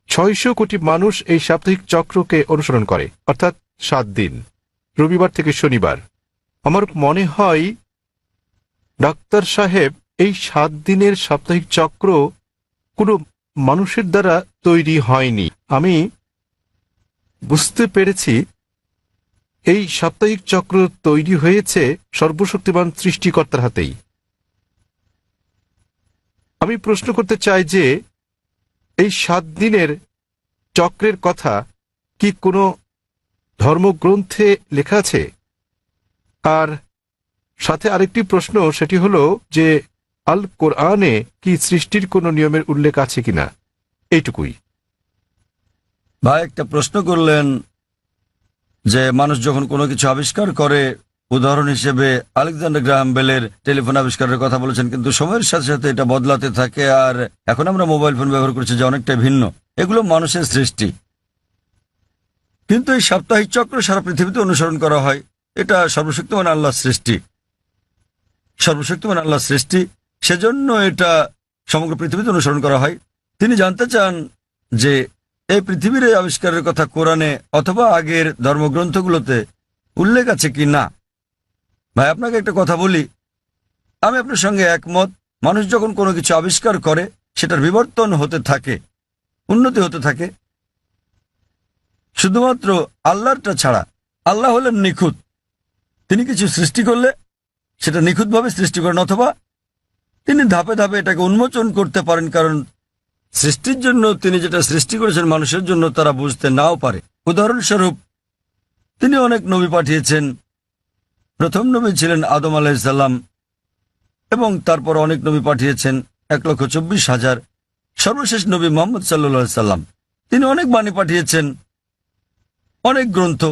600 কোটি মানুষ এই সাপ্তাহিক চক্রকে অনুসরণ করে, অর্থাৎ 7 দিন, রবিবার থেকে শনিবার। আমার মনে হয় ডাক্তার সাহেব, এই 7 দিনের সাপ্তাহিক চক্র কোনো মানুষের দ্বারা তৈরি হয়নি। আমি বুঝতে পেরেছি এই সাপ্তাহিক চক্র তৈরি হয়েছে সর্বশক্তিমান সৃষ্টিকর্তার হাতেই। আমি প্রশ্ন করতে চাই যে এই 7 দিনের চক্রের কথা কি কোনো ধর্মগ্রন্থে লেখা আছে? আর সাথে আরেকটি প্রশ্ন, সেটি হলো যে আল কোরআনে কি সৃষ্টির কোনো নিয়মের উল্লেখ আছে কিনা? এইটুকুই। ভাই একটা প্রশ্ন করলেন যে মানুষ যখন কোনো কিছু আবিষ্কার করে, উদাহরণ হিসেবে আলেকজান্ডার গ্রাহাম বেলের টেলিফোন আবিষ্কারের কথা বলেছেন, কিন্তু সময়ের সাথে সাথে এটা বদলাতে থাকে, আর এখন আমরা মোবাইল ফোন ব্যবহার করছি যা অনেকটা ভিন্ন। এগুলো মানুষের সৃষ্টি, কিন্তু এই সাপ্তাহিক চক্র সারা পৃথিবীতে অনুসরণ করা হয়। এটা সর্বশক্তিমান আল্লাহর সৃষ্টি, সর্বশক্তিমান আল্লাহর সৃষ্টি, সেজন্য এটা সমগ্র পৃথিবীতে অনুসরণ করা হয়। তিনি জানতে চান যে এই পৃথিবীর এই আবিষ্কারের কথা কোরআনে অথবা আগের ধর্মগ্রন্থগুলোতে উল্লেখ আছে কি না। ভাই আপনাকে একটা কথা বলি, আমি আপনার সঙ্গে একমত। মানুষ যখন কোনো কিছু আবিষ্কার করে সেটার বিবর্তন হতে থাকে, উন্নতি হতে থাকে, শুধুমাত্র আল্লাহরটা ছাড়া। আল্লাহ হলেন নিখুঁত, তিনি কিছু সৃষ্টি করলে সেটা নিখুঁতভাবে সৃষ্টি করেন, অথবা তিনি ধাপে ধাপে এটাকে উন্মোচন করতে পারেন, কারণ সৃষ্টির জন্য তিনি যেটা সৃষ্টি করেছেন মানুষের জন্য তারা বুঝতে নাও পারে। উদাহরণস্বরূপ তিনি অনেক নবী পাঠিয়েছেন। প্রথম নবী ছিলেন আদম আলাইহিসসালাম, এবং তারপর অনেক নবী পাঠিয়েছেন, 1,24,000। সর্বশেষ নবী মুহাম্মদ সাল্লাল্লাহু আলাইহি সাল্লাম, তিনি অনেক বাণী পাঠিয়েছেন, অনেক গ্রন্থ।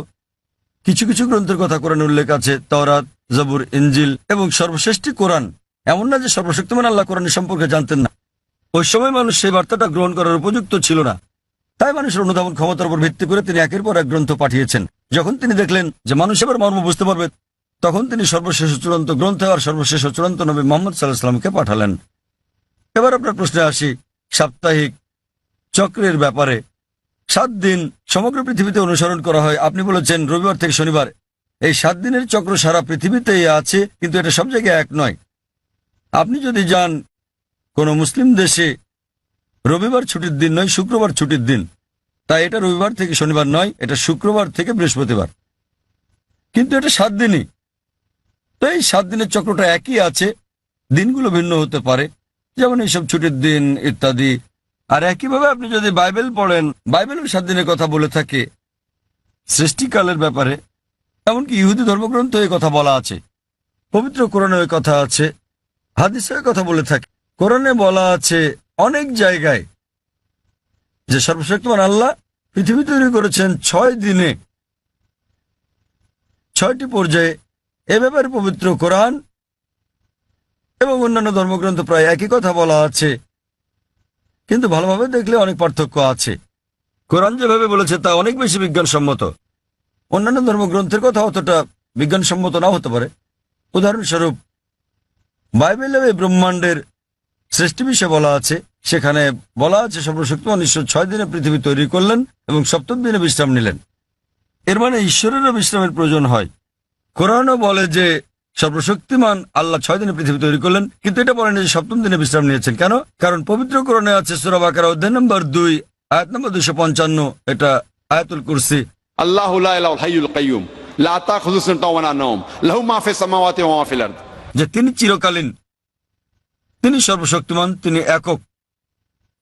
কিছু কিছু গ্রন্থের কথা কোরআনে উল্লেখ আছে, তাওরাত, জবুর, ইনজিল, এবং সর্বশ্রেষ্ঠ কোরআন। এমন না যে সর্বশক্তিমান আল্লাহ কোরআনের সম্পর্কে জানতেন না। ওই সময় মানুষ সেই বার্তাটা গ্রহণ করার উপযুক্ত ছিল না, তাই মানুষের অনুধাবন ক্ষমতার উপর ভিত্তি করে তিনি একের পর এক গ্রন্থ পাঠিয়েছেন। যখন তিনি দেখলেন যে মানুষ এবার মর্ম বুঝতে পারবে, তখন তিনি সর্বশেষ চূড়ান্ত গ্রন্থ আর সর্বশেষ চূড়ান্ত নবী মুহাম্মদ সাল্লাল্লাহু আলাইহি সাল্লামকে পাঠালেন। এবার আপনার প্রশ্নে আসি, সাপ্তাহিক চক্রের ব্যাপারে। 7 দিন সমগ্র পৃথিবীতে অনুসরণ করা হয়। আপনি বলেছেন রবিবার থেকে শনিবার। এই 7 দিনের চক্র সারা পৃথিবীতেই আছে, কিন্তু এটা সব জায়গায় এক নয়। আপনি যদি যান কোনো মুসলিম দেশে, রবিবার ছুটির দিন নয়, শুক্রবার ছুটির দিন, তাই এটা রবিবার থেকে শনিবার নয়, এটা শুক্রবার থেকে বৃহস্পতিবার, কিন্তু এটা 7 দিনই। তো এই 7 দিনের চক্রটা একই আছে, দিনগুলো ভিন্ন হতে পারে, যেমন এইসব ছুটির দিন ইত্যাদি। আর একইভাবে আপনি যদি বাইবেল পড়েন, বাইবেলও 7 দিনের কথা বলে থাকে সৃষ্টিকালের ব্যাপারে। এমনকি ইহুদি ধর্মগ্রন্থ এই কথা বলা আছে, পবিত্র কোরআনে ওই কথা আছে, হাদিসে ওই কথা বলে থাকে। কোরআনে বলা আছে অনেক জায়গায় যে সর্বশক্তিমান আল্লাহ পৃথিবী তৈরি করেছেন 6 দিনে, 6টি পর্যায়ে। এ ব্যাপারে পবিত্র কোরআন এবং অন্যান্য ধর্মগ্রন্থ প্রায় একই কথা বলা আছে, কিন্তু ভালোভাবে দেখলে অনেক পার্থক্য আছে। কোরআন যেভাবে বলেছে তা অনেক বেশি বিজ্ঞানসম্মত, অন্যান্য ধর্মগ্রন্থের কথা অতটা বিজ্ঞানসম্মত নাও হতে পারে। উদাহরণস্বরূপ বাইবেলে এই ব্রহ্মাণ্ডের সৃষ্টি বিষয়ে বলা আছে, সেখানে বলা আছে সর্বশক্তিমান ঈশ্বর 6 দিনে পৃথিবী তৈরি করলেন এবং 7ম দিনে বিশ্রাম নিলেন। এর মানে ঈশ্বরেরও বিশ্রামের প্রয়োজন হয়। কোরআনও বলে যে সর্বশক্তিমান আল্লাহ 6 দিনে পৃথিবী তৈরি করলেন, কিন্তু এটা বলেন যে 7ম দিনে বিশ্রাম নিয়েছেন। কেন? কারণ পবিত্র কোরআনে আছে সূরা বাকারা অধ্যায় নম্বর 2 আয়াত নম্বর 255, এটা আয়াতুল কুরসি। আল্লাহু লা ইলাহাল হাইয়ুল কাইয়ুম লা তাখুযু সিনাতুন ওয়া লা নাওম লাহু মা ফিস সামাওয়াতি ওয়া মা ফিল আরদ। যে তিনি চিরকালীন, তিনি সর্বশক্তিমান, তিনি একক,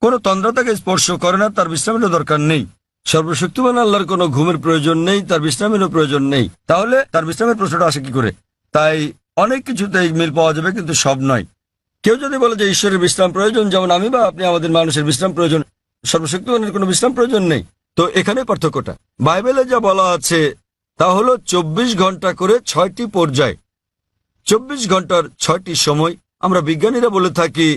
কোন তন্দ্রা তাকে স্পর্শ করে না, তার বিশ্রামেরও দরকার নেই। সর্বশক্তিমান আল্লাহর কোনো ঘুমের প্রয়োজন নেই, তার বিশ্রামেরও প্রয়োজন নেই। তাহলে তার বিশ্রামের প্রশ্নটা আসে কি করে? তাই অনেক কিছুতে মিল পাওয়া যাবে, কিন্তু সব নয়। কেউ যদি বলে যে ঈশ্বরের বিশ্রাম প্রয়োজন, যেমন আমি বা আপনি আমাদের মানুষের বিশ্রাম প্রয়োজন, সর্বশক্তিমানের কোনো বিশ্রাম প্রয়োজন নেই, তো এখানে পার্থক্যটা। বাইবেলে যা বলা আছে তা হলো 24 ঘন্টা করে 6টি পর্যায়, 24 ঘন্টার 6টি সময়। আমরা বিজ্ঞানীরা বলে থাকি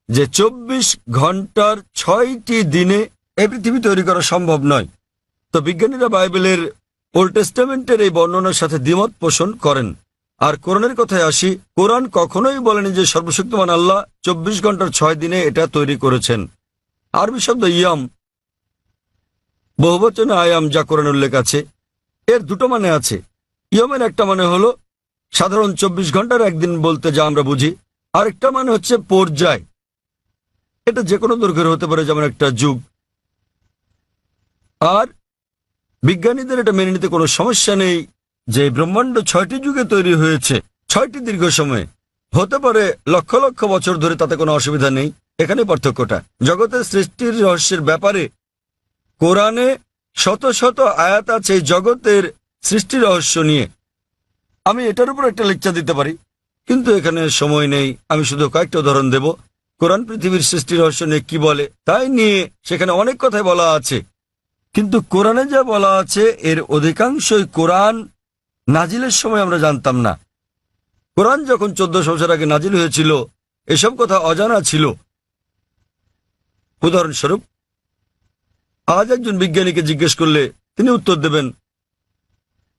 যে 24 ঘন্টার 6টি দিনে এই পৃথিবী তৈরি করা সম্ভব নয়। তো বিজ্ঞানীরা বাইবেলের ওল্ড টেস্টামেন্টের এই বর্ণনার সাথে দ্বিমত পোষণ করেন। আর কোরআনের কথায় আসি, কোরআন কখনোই বলেনি যে সর্বশক্তিমান আল্লাহ 24 ঘন্টার 6 দিনে এটা তৈরি করেছেন। আরবি শব্দ ইয়াম, বহুবচনে আয়াম, যা কোরআন উল্লেখ আছে, এর দুটো মানে আছে। ইয়মের একটা মানে হলো সাধারণ 24 ঘন্টার একদিন বলতে যা আমরা বুঝি, আরেকটা মানে হচ্ছে পর্যায়। এটা যে কোনো দৈর্ঘ্যের হতে পারে, যেমন একটা যুগ। আর বিজ্ঞানীদের এটা মেনে নিতে কোনো সমস্যা নেই যে ব্রহ্মাণ্ড 6টি যুগে তৈরি হয়েছে, 6টি দীর্ঘ সময়ে, হতে পারে লক্ষ লক্ষ বছর ধরে, তাতে কোনো অসুবিধা নেই। এখানে পার্থক্যটা। জগতের সৃষ্টির রহস্যের ব্যাপারে কোরআনে শত শত আয়াত আছে এই জগতের সৃষ্টি রহস্য নিয়ে। আমি এটার উপর একটা লেকচার দিতে পারি, কিন্তু এখানে সময় নেই। আমি শুধু কয়েকটা উদাহরণ দেব। কোরআন পৃথিবীর সৃষ্টি রহস্য নিয়ে কি বলে তাই নিয়ে সেখানে অনেক কথাই বলা আছে, কিন্তু কোরআনে যা বলা আছে এর অধিকাংশই কোরআন নাজিলের সময় আমরা জানতাম না। কোরআন যখন 1400 বছর আগে নাজিল হয়েছিল, এসব কথা অজানা ছিল। উদাহরণস্বরূপ, আজ একজন বিজ্ঞানীকে জিজ্ঞেস করলে তিনি উত্তর দেবেন।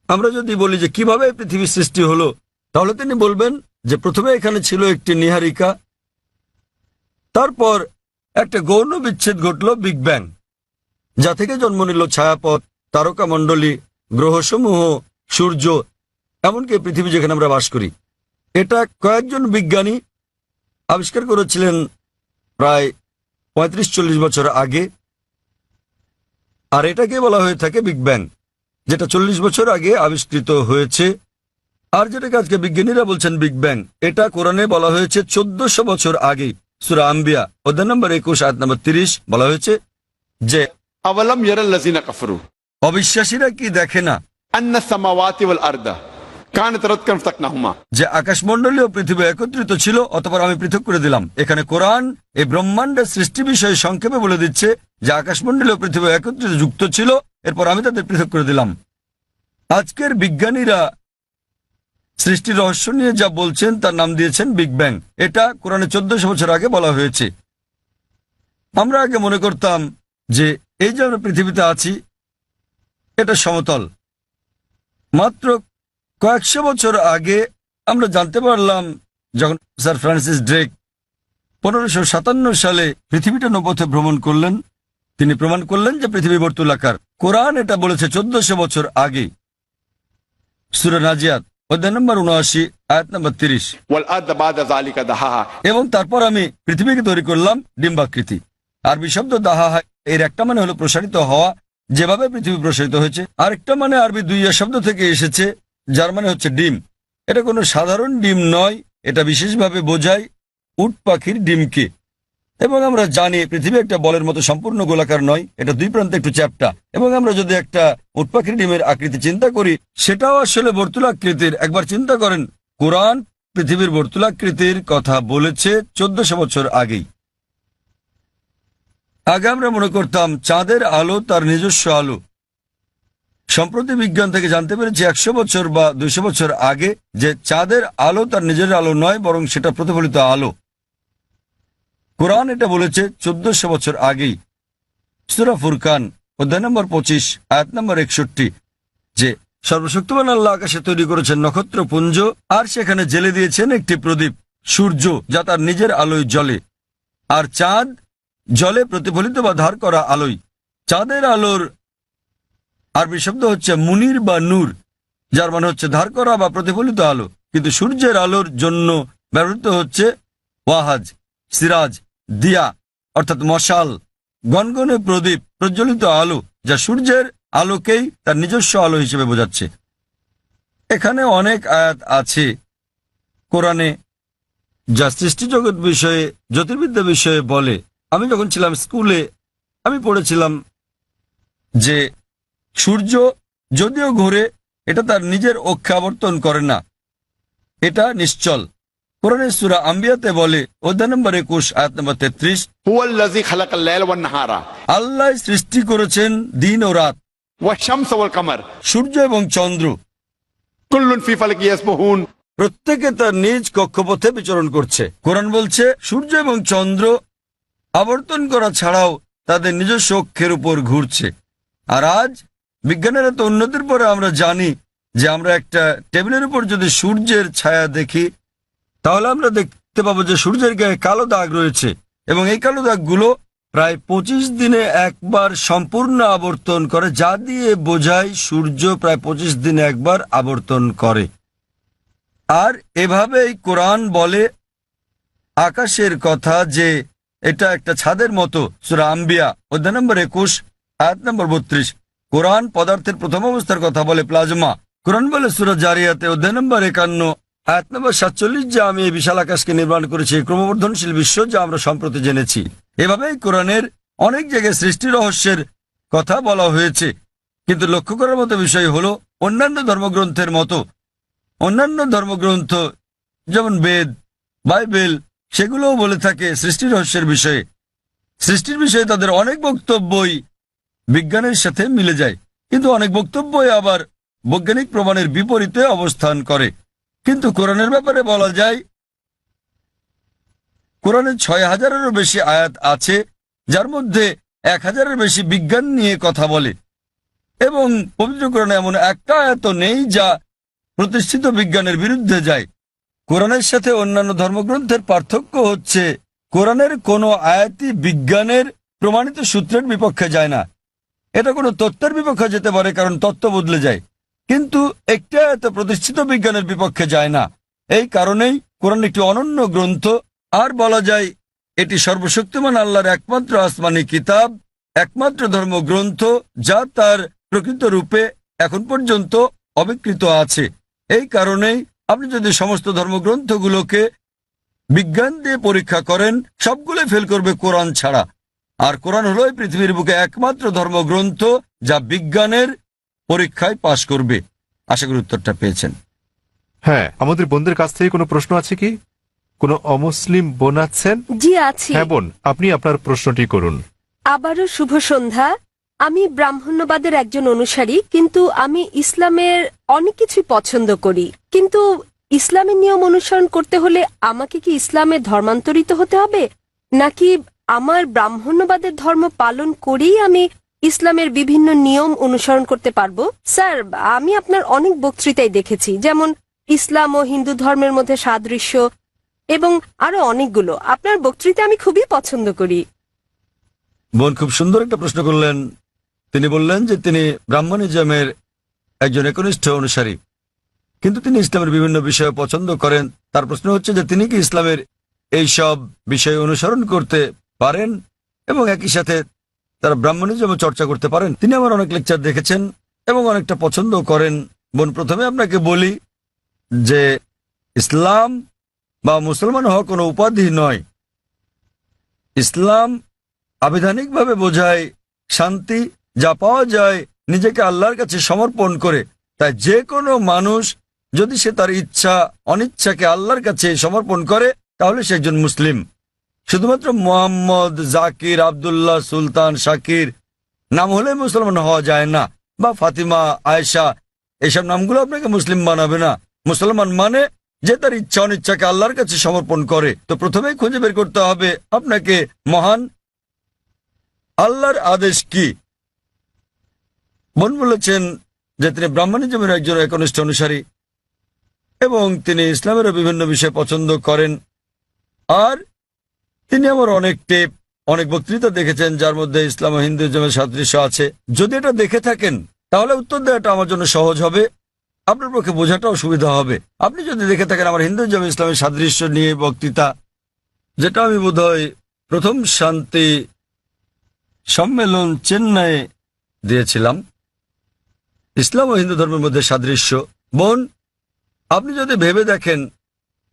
আমরা যদি বলি যে কিভাবে পৃথিবীর সৃষ্টি হলো, তাহলে তিনি বলবেন যে প্রথমে এখানে ছিল একটি নীহারিকা, তারপর একটা গৌণ বিচ্ছেদ ঘটল, বিগ ব্যাং, যা থেকে জন্ম নিল ছায়াপথ, তারকামণ্ডলী, গ্রহসমূহ, সূর্য, এমনকি পৃথিবী যেখানে আমরা বাস করি। এটা কয়েকজন বিজ্ঞানী আবিষ্কার করেছিলেন প্রায় 35-40 বছর আগে। আর এটাকে বলা হয়ে থাকে বিগ ব্যাং, যেটা 40 বছর আগে আবিষ্কৃত হয়েছে। আর যেটাকে আজকে বিজ্ঞানীরা বলছেন বিগ ব্যাং, এটা কোরআনে বলা হয়েছে 1400 বছর আগে। সূরা আম্বিয়া অধ্যায় নম্বর 21 আয়াত নম্বর 30 বলা হয়েছে যে আওয়ালাম ইয়ারাল্লাযিনা কাফারু অবিশ্বাসীরা কি দেখে না আন্নাস সামাওয়াতি ওয়াল আরদা কানাত রাতকান ফাতাকনাহুমা, যে আকাশমণ্ডলী ও পৃথিবী একত্রিত ছিল, অতঃপর আমি পৃথক করে দিলাম। এখানে কোরআন এই ব্রহ্মাণ্ডের সৃষ্টি বিষয়ে সংক্ষেপে বলে দিচ্ছে যে আকাশমণ্ডলী ও পৃথিবী একত্রিত যুক্ত ছিল, এরপর আমি তাদের পৃথক করে দিলাম। আজকের বিজ্ঞানীরা সৃষ্টির রহস্য নিয়ে যা বলছেন তার নাম দিয়েছেন বিগ ব্যাং। এটা কোরআনে 1400 বছর আগে বলা হয়েছে। আমরা আগে মনে করতাম যে এই যে আমরা পৃথিবীতে আছি এটা সমতল। মাত্র কয়েকশো বছর আগে আমরা জানতে পারলাম, যখন স্যার ফ্রান্সিস ড্রেক 1557 সালে পৃথিবীটা নৌপথে ভ্রমণ করলেন, তিনি প্রমাণ করলেন যে পৃথিবী বর্তুলাকার। কোরআন এটা বলেছে 1400 বছর আগে। সূরা নাজিয়াত অধ্যায় নম্বর 79 আয়াত নম্বর 30। ওয়াল আরদা বাদা যালিকা দাহাহা, এবং তারপর আমি পৃথিবীকে তৈরি করলাম ডিম্বাকৃতি। আরবি শব্দ দাহাহা এর একটা মানে হলো প্রসারিত হওয়া, যেভাবে পৃথিবী প্রসারিত হয়েছে। আরেকটা মানে আরবি দুইয়া শব্দ থেকে এসেছে, যার মানে হচ্ছে ডিম। এটা কোনো সাধারণ ডিম নয়, এটা বিশেষভাবে বোঝায় উট পাখির ডিমকে। এবং আমরা জানি পৃথিবী একটা বলের মতো সম্পূর্ণ গোলাকার নয়, এটা দুই প্রান্তে একটু চ্যাপ্টা। এবং আমরা যদি একটা উট পাখির ডিমের আকৃতি চিন্তা করি, সেটাও আসলে বর্তুলাকৃতির। একবার চিন্তা করেন, কোরআন পৃথিবীর বর্তুলাকৃতির কথা বলেছে 1400 বছর আগেই। আগে আমরা মনে করতাম চাঁদের আলো তার নিজস্ব আলো। সম্প্রতি বিজ্ঞান থেকে জানতে পেরেছি 100 বছর বা 200 বছর আগে যে চাঁদের আলো তার নিজের আলো নয়, বরং সেটা প্রতিফলিত আলো। কোরআন এটা বলেছে 1400 বছর আগেই। সূরা ফুরকান অধ্যায় নম্বর 25 আয়াত নম্বর 61 যে সর্বশক্তিমান আল্লাহ আকাশে তৈরি করেছেন নক্ষত্রপুঞ্জ, আর সেখানে জেলে দিয়েছেন একটি প্রদীপ, সূর্য, যা তার নিজের আলোয় জ্বলে, আর চাঁদ জলে প্রতিফলিত বা ধার করা আলোয়। চাঁদের আলোর আরবি শব্দ হচ্ছে মুনির বা নূর, যার মানে হচ্ছে ধার করা বা প্রতিফলিত আলো। কিন্তু সূর্যের আলোর জন্য ব্যবহৃত হচ্ছে ওয়াহাজ, সিরাজ, দিয়া, অর্থাৎ মশাল। গনগনে প্রদীপ, প্রজ্বলিত আলো, যা সূর্যের আলোকেই তার নিজস্ব আলো হিসেবে বোঝাচ্ছে। এখানে অনেক আয়াত আছে কোরআনে যা সৃষ্টিজগৎ বিষয়ে, জ্যোতির্বিদ্যা বিষয়ে বলে। আমি যখন ছিলাম স্কুলে আমি পড়েছিলাম যে সূর্য যদিও ঘুরে, এটা তার নিজের অক্ষে আবর্তন করে না, এটা নিশ্চল। কোরআনের সূরা আম্বিয়াতে বলে, অধ্যায় নম্বর 21 আয়াত নম্বর 33, হুয়াল্লাযী খালাকাল লাইলা ওয়ান নাহারা আল্লাহ সৃষ্টি করেছেন দিন ও রাত, ওয়াশ শামসা ওয়াল কামার সূর্য এবং চন্দ্র, কুল্লুন ফি ফালাকি ইয়াসবাহুন। প্রত্যেকে তার নিজ কক্ষপথে বিচরণ করছে। কোরআন বলছে সূর্য এবং চন্দ্র আবর্তন করা ছাড়াও তাদের নিজস্ব অক্ষের উপর ঘুরছে। আর আজ বিজ্ঞানের এত উন্নতির পরে আমরা জানি যে আমরা একটা টেবিলের উপর যদি সূর্যের ছায়া দেখি তাহলে আমরা দেখতে পাবো যে সূর্যের গায়ে কালো দাগ রয়েছে, এবং এই কালো দাগগুলো প্রায় 25 দিনে একবার সম্পূর্ণ আবর্তন করে, যা দিয়ে বোঝায় সূর্য প্রায় 25 দিনে একবার আবর্তন করে। আর এভাবেই কোরআন বলে আকাশের কথা যে এটা একটা ছাদের মতো। সূরা আম্বিয়া অধ্যায় নম্বর 21 আয়াত নম্বর 32। কোরআন পদার্থের প্রথম অবস্থার কথা বলে প্লাজমা। কোরআন বলে সূরা জারিয়াতে অধ্যায় নম্বর 51 আয়াত নম্বর 47 যে আমি এই বিশাল আকাশকে নির্মাণ করেছি, ক্রমবর্ধনশীল বিশ্ব যা আমরা সম্প্রতি জেনেছি। এভাবেই কোরআনের অনেক জায়গায় সৃষ্টি রহস্যের কথা বলা হয়েছে। কিন্তু লক্ষ্য করার মতো বিষয় হলো অন্যান্য ধর্মগ্রন্থের মতো অন্যান্য ধর্মগ্রন্থ যেমন বেদ, বাইবেল, সেগুলোও বলে থাকে সৃষ্টি রহস্যের বিষয়ে। সৃষ্টির বিষয়ে তাদের অনেক বক্তব্যই বিজ্ঞানের সাথে মিলে যায়, কিন্তু অনেক বক্তব্যই আবার বৈজ্ঞানিক প্রমাণের বিপরীতে অবস্থান করে। কিন্তু কোরআনের ব্যাপারে বলা যায় কোরআনে 6000-এরও বেশি আয়াত আছে, যার মধ্যে 1000-এর বেশি বিজ্ঞান নিয়ে কথা বলে, এবং পবিত্র কোরআনে এমন একটা আয়াত নেই যা প্রতিষ্ঠিত বিজ্ঞানের বিরুদ্ধে যায়। কোরআনের সাথে অন্যান্য ধর্মগ্রন্থের পার্থক্য হচ্ছে কোরআনের কোনো আয়াতই বিজ্ঞানের প্রমাণিত সূত্রের বিপক্ষে যায় না। এটা কোনো তত্ত্বের বিপক্ষে যেতে পারে, কারণ তত্ত্ব বদলে যায়, কিন্তু একটি আয়াত প্রতিষ্ঠিত বিজ্ঞানের বিপক্ষে যায় না। এই কারণেই কোরআন একটি অনন্য গ্রন্থ, আর বলা যায় এটি সর্বশক্তিমান আল্লাহর একমাত্র আসমানি কিতাব, একমাত্র ধর্মগ্রন্থ যা তার প্রকৃত রূপে এখন পর্যন্ত অবিকৃত আছে। এই কারণেই আপনি যদি সমস্ত ধর্মগ্রন্থগুলোকে বিজ্ঞান দিয়ে পরীক্ষা করেন, সবগুলো ফেল করবে কোরআন ছাড়া। আর কোরআন হলো এই পৃথিবীর বুকে একমাত্র ধর্মগ্রন্থ যা বিজ্ঞানের পরীক্ষায় পাশ করবে। আশা করি উত্তরটা পেয়েছেন। হ্যাঁ, আমাদের বোনদের কাছ থেকে কোনো প্রশ্ন আছে কি? কোনো অমুসলিম বোন আছেন? জি আছি। হ্যাঁ বোন, আপনি আপনার প্রশ্নটি করুন। আবারও শুভ সন্ধ্যা। আমি ব্রাহ্মণ্যবাদের একজন অনুসারী, কিন্তু আমি ইসলামের অনেক কিছুই পছন্দ করি। কিন্তু ইসলামের নিয়ম অনুসরণ করতে হলে আমাকে কি ইসলামে ধর্মান্তরিত হতে হবে, নাকি আমার ব্রাহ্মণ্যবাদের ধর্ম পালন করেই আমি ইসলামের বিভিন্ন নিয়ম অনুসরণ করতে পারবো? স্যার, আমি আপনার অনেক বক্তৃতাই দেখেছি, যেমন ইসলাম ও হিন্দু ধর্মের মধ্যে সাদৃশ্য এবং আরো অনেকগুলো। আপনার বক্তৃতা আমি খুবই পছন্দ করি। বোন খুব সুন্দর একটা প্রশ্ন করলেন। তিনি বললেন যে তিনি ব্রাহ্মণিজমের একজন একনিষ্ঠ অনুসারী, কিন্তু তিনি ইসলামের বিভিন্ন বিষয় পছন্দ করেন। তার প্রশ্ন হচ্ছে যে তিনি কি ইসলামের এই সব বিষয় অনুসরণ করতে পারেন এবং একই সাথে তারা ব্রাহ্মণিজম চর্চা করতে পারেন। তিনি আমার অনেক লেকচার দেখেছেন এবং অনেকটা পছন্দ করেন। বোন, প্রথমে আপনাকে বলি যে ইসলাম বা মুসলমান হওয়া কোনো উপাধি নয়। ইসলাম আবিধানিকভাবে বোঝায় শান্তি, যা পাওয়া যায় নিজেকে আল্লাহর কাছে সমর্পণ করে। তাই যে কোনো মানুষ যদি সে তার ইচ্ছা অনিচ্ছাকে আল্লাহর কাছে সমর্পণ করে তাহলে সে একজন মুসলিম। শুধুমাত্র মোহাম্মদ, জাকির, আব্দুল্লাহ, সুলতান, শাকির নাম হলে মুসলমান হওয়া যায় না, বা ফাতিমা, আয়েশা, এইসব নামগুলো আপনাকে মুসলিম বানাবে না। মুসলমান মানে যে তার ইচ্ছা অনিচ্ছাকে আল্লাহর কাছে সমর্পণ করে। তো প্রথমেই খুঁজে বের করতে হবে আপনাকে মহান আল্লাহর আদেশ কি। বোন বলেছেন যে তিনি ব্রাহ্মণিজমের একজন একনিষ্ঠ অনুসারী এবং তিনি ইসলামেরও বিভিন্ন বিষয় পছন্দ করেন। আর তিনি আমার অনেক টেপ, অনেক বক্তৃতা দেখেছেন যার মধ্যে ইসলাম ও হিন্দুইজমের সাদৃশ্য আছে। যদি এটা দেখে থাকেন তাহলে উত্তর দেওয়াটা আমার জন্য সহজ হবে, আপনার পক্ষে বোঝাটাও সুবিধা হবে। আপনি যদি দেখে থাকেন আমার হিন্দুইজম ইসলামের সাদৃশ্য নিয়ে বক্তৃতা, যেটা আমি বোধহয় প্রথম শান্তি সম্মেলন চেন্নাইয়ে দিয়েছিলাম, ইসলাম ও হিন্দু ধর্মের মধ্যে সাদৃশ্য। বোন, আপনি যদি ভেবে দেখেন,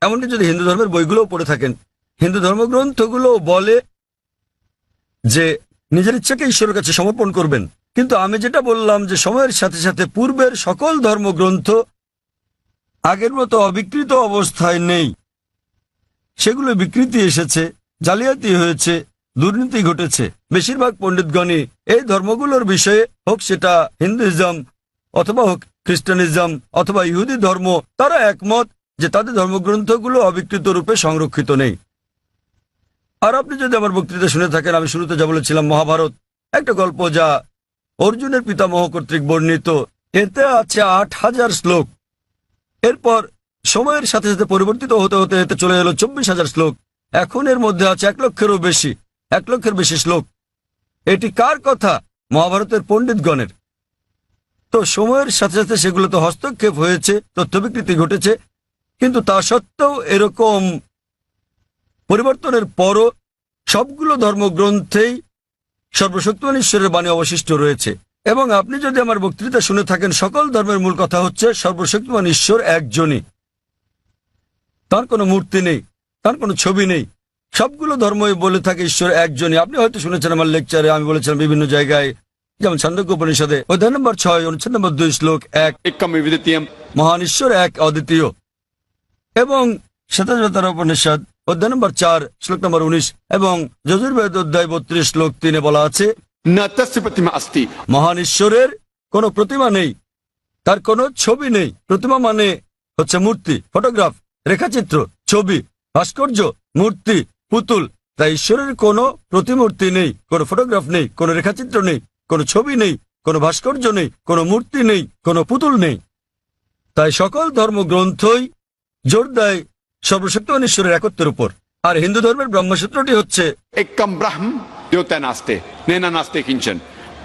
এমনকি যদি হিন্দু ধর্মের বইগুলোও পড়ে থাকেন, হিন্দু ধর্মগ্রন্থগুলো বলে যে নিজের ইচ্ছাকে ঈশ্বরের কাছে সমর্পণ করবেন। কিন্তু আমি যেটা বললাম যে সময়ের সাথে সাথে পূর্বের সকল ধর্মগ্রন্থ আগের মতো অবিকৃত অবস্থায় নেই, সেগুলো বিকৃতি এসেছে, জালিয়াতি হয়েছে, দুর্নীতি ঘটেছে। বেশিরভাগ পণ্ডিতগণই এই ধর্মগুলোর বিষয়ে, হোক সেটা হিন্দুইজম অথবা হোক খ্রিস্টানিজম অথবা ইহুদি ধর্ম, তারা একমত যে তাদের ধর্মগ্রন্থগুলো অবিকৃত রূপে সংরক্ষিত নেই। আর আপনি যদি আমার বক্তৃতা শুনে থাকেন, আমি শুরুতে যা বলেছিলাম, মহাভারত একটা গল্প যা অর্জুনের পিতামহ কর্তৃক বর্ণিত, এতে আছে ৮,০০০ শ্লোক। এরপর সময়ের সাথে সাথে পরিবর্তিত হতে হতে এতে চলে এলো ২৪,০০০ শ্লোক। এখন এর মধ্যে আছে ১,০০,০০০-এরও বেশি, ১,০০,০০০-এর বেশি শ্লোক। এটি কার কথা? মহাভারতের পণ্ডিতগণের। তো সময়ের সাথে সাথে সেগুলোতে হস্তক্ষেপ হয়েছে, তথ্য বিকৃতি ঘটেছে, কিন্তু তা সত্ত্বেও এরকম পরিবর্তনের পরও সবগুলো ধর্মগ্রন্থেই সর্বশক্তিমান ঈশ্বরের বাণী অবশিষ্ট রয়েছে। এবং আপনি যদি আমার বক্তৃতা শুনে থাকেন, সকল ধর্মের মূল কথা হচ্ছে সর্বশক্তিমান ঈশ্বর একজনই, তার কোনো মূর্তি নেই, তার কোনো ছবি নেই। সবগুলো ধর্মই বলে থাকে ঈশ্বর একজনই। আপনি হয়তো শুনেছেন আমার লেকচারে, আমি বলেছিলাম বিভিন্ন জায়গায়, যেমন ছান্দোক্য উপনিষদে অধ্যায় নম্বর ৬ অনুচ্ছেদ নম্বর ২ শ্লোক ১, एकम विद्वितीयम। মহান ঈশ্বর এক, অদ্বিতীয়। এবং শ্বেতাবতার উপনিষদ অধ্যায় নম্বর ৪ শ্লোক নম্বর ১৯ এবং যজুর্বেদ অধ্যায় ৩২ শ্লোক ৩ বলা আছে, न तस्य प्रतिमा अस्ति। মহান ঈশ্বরের কোনো প্রতিমা নেই, তার কোনো ছবি নেই। প্রতিমা মানে হচ্ছে মূর্তি, ফটোগ্রাফ, রেখাচিত্র, ছবি, ভাস্কর্য, মূর্তি, পুতুল। তাই ঈশ্বরের কোনো প্রতিমূর্তি নেই, কোনো ফটোগ্রাফ নেই, কোনো রেখাচিত্র নেই, কোনো ছবি নেই, কোনো ভাস্কর্য নেই, কোনো মূর্তি নেই, কোনো পুতুল নেই। তাই সকল ধর্মগ্রন্থই জোর দেয় সর্বশক্তিমান ঈশ্বরের একত্বের উপর। আর হিন্দু ধর্মের ব্রহ্মসূত্রটি হচ্ছে एकम ब्रह्म द्योतय नास्ते नैना नास्ते किंचन।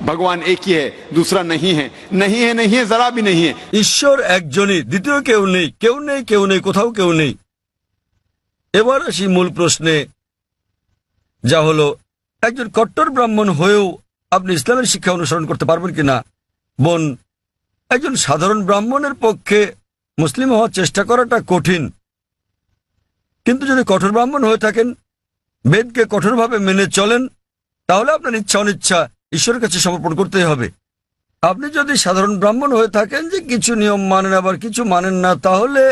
भगवान एक ही है, दूसरा नहीं है, नहीं है, नहीं है, जरा भी नहीं है। ঈশ্বর একজনই, দ্বিতীয় কেউ নেই, কেউ নেই, কেউ নেই, কোথাও কেউ নেই। এবার আসি মূল প্রশ্নে, যা হলো একজন কট্টর ব্রাহ্মণ হয়েও আপনি ইসলামের শিক্ষা অনুসরণ করতে পারবেন কিনা। বোন, একজন সাধারণ ব্রাহ্মণের পক্ষে মুসলিম হওয়ার চেষ্টা করাটা কঠিন, কিন্তু যদি কঠোর ব্রাহ্মণ হয়ে থাকেন, বেদকে কঠোরভাবে মেনে চলেন, তাহলে আপনার ইচ্ছা অনিচ্ছা ঈশ্বরের কাছে সমর্পণ করতেই হবে। আপনি যদি সাধারণ ব্রাহ্মণ হয়ে থাকেন যে কিছু নিয়ম মানেন আবার কিছু মানেন না, তাহলে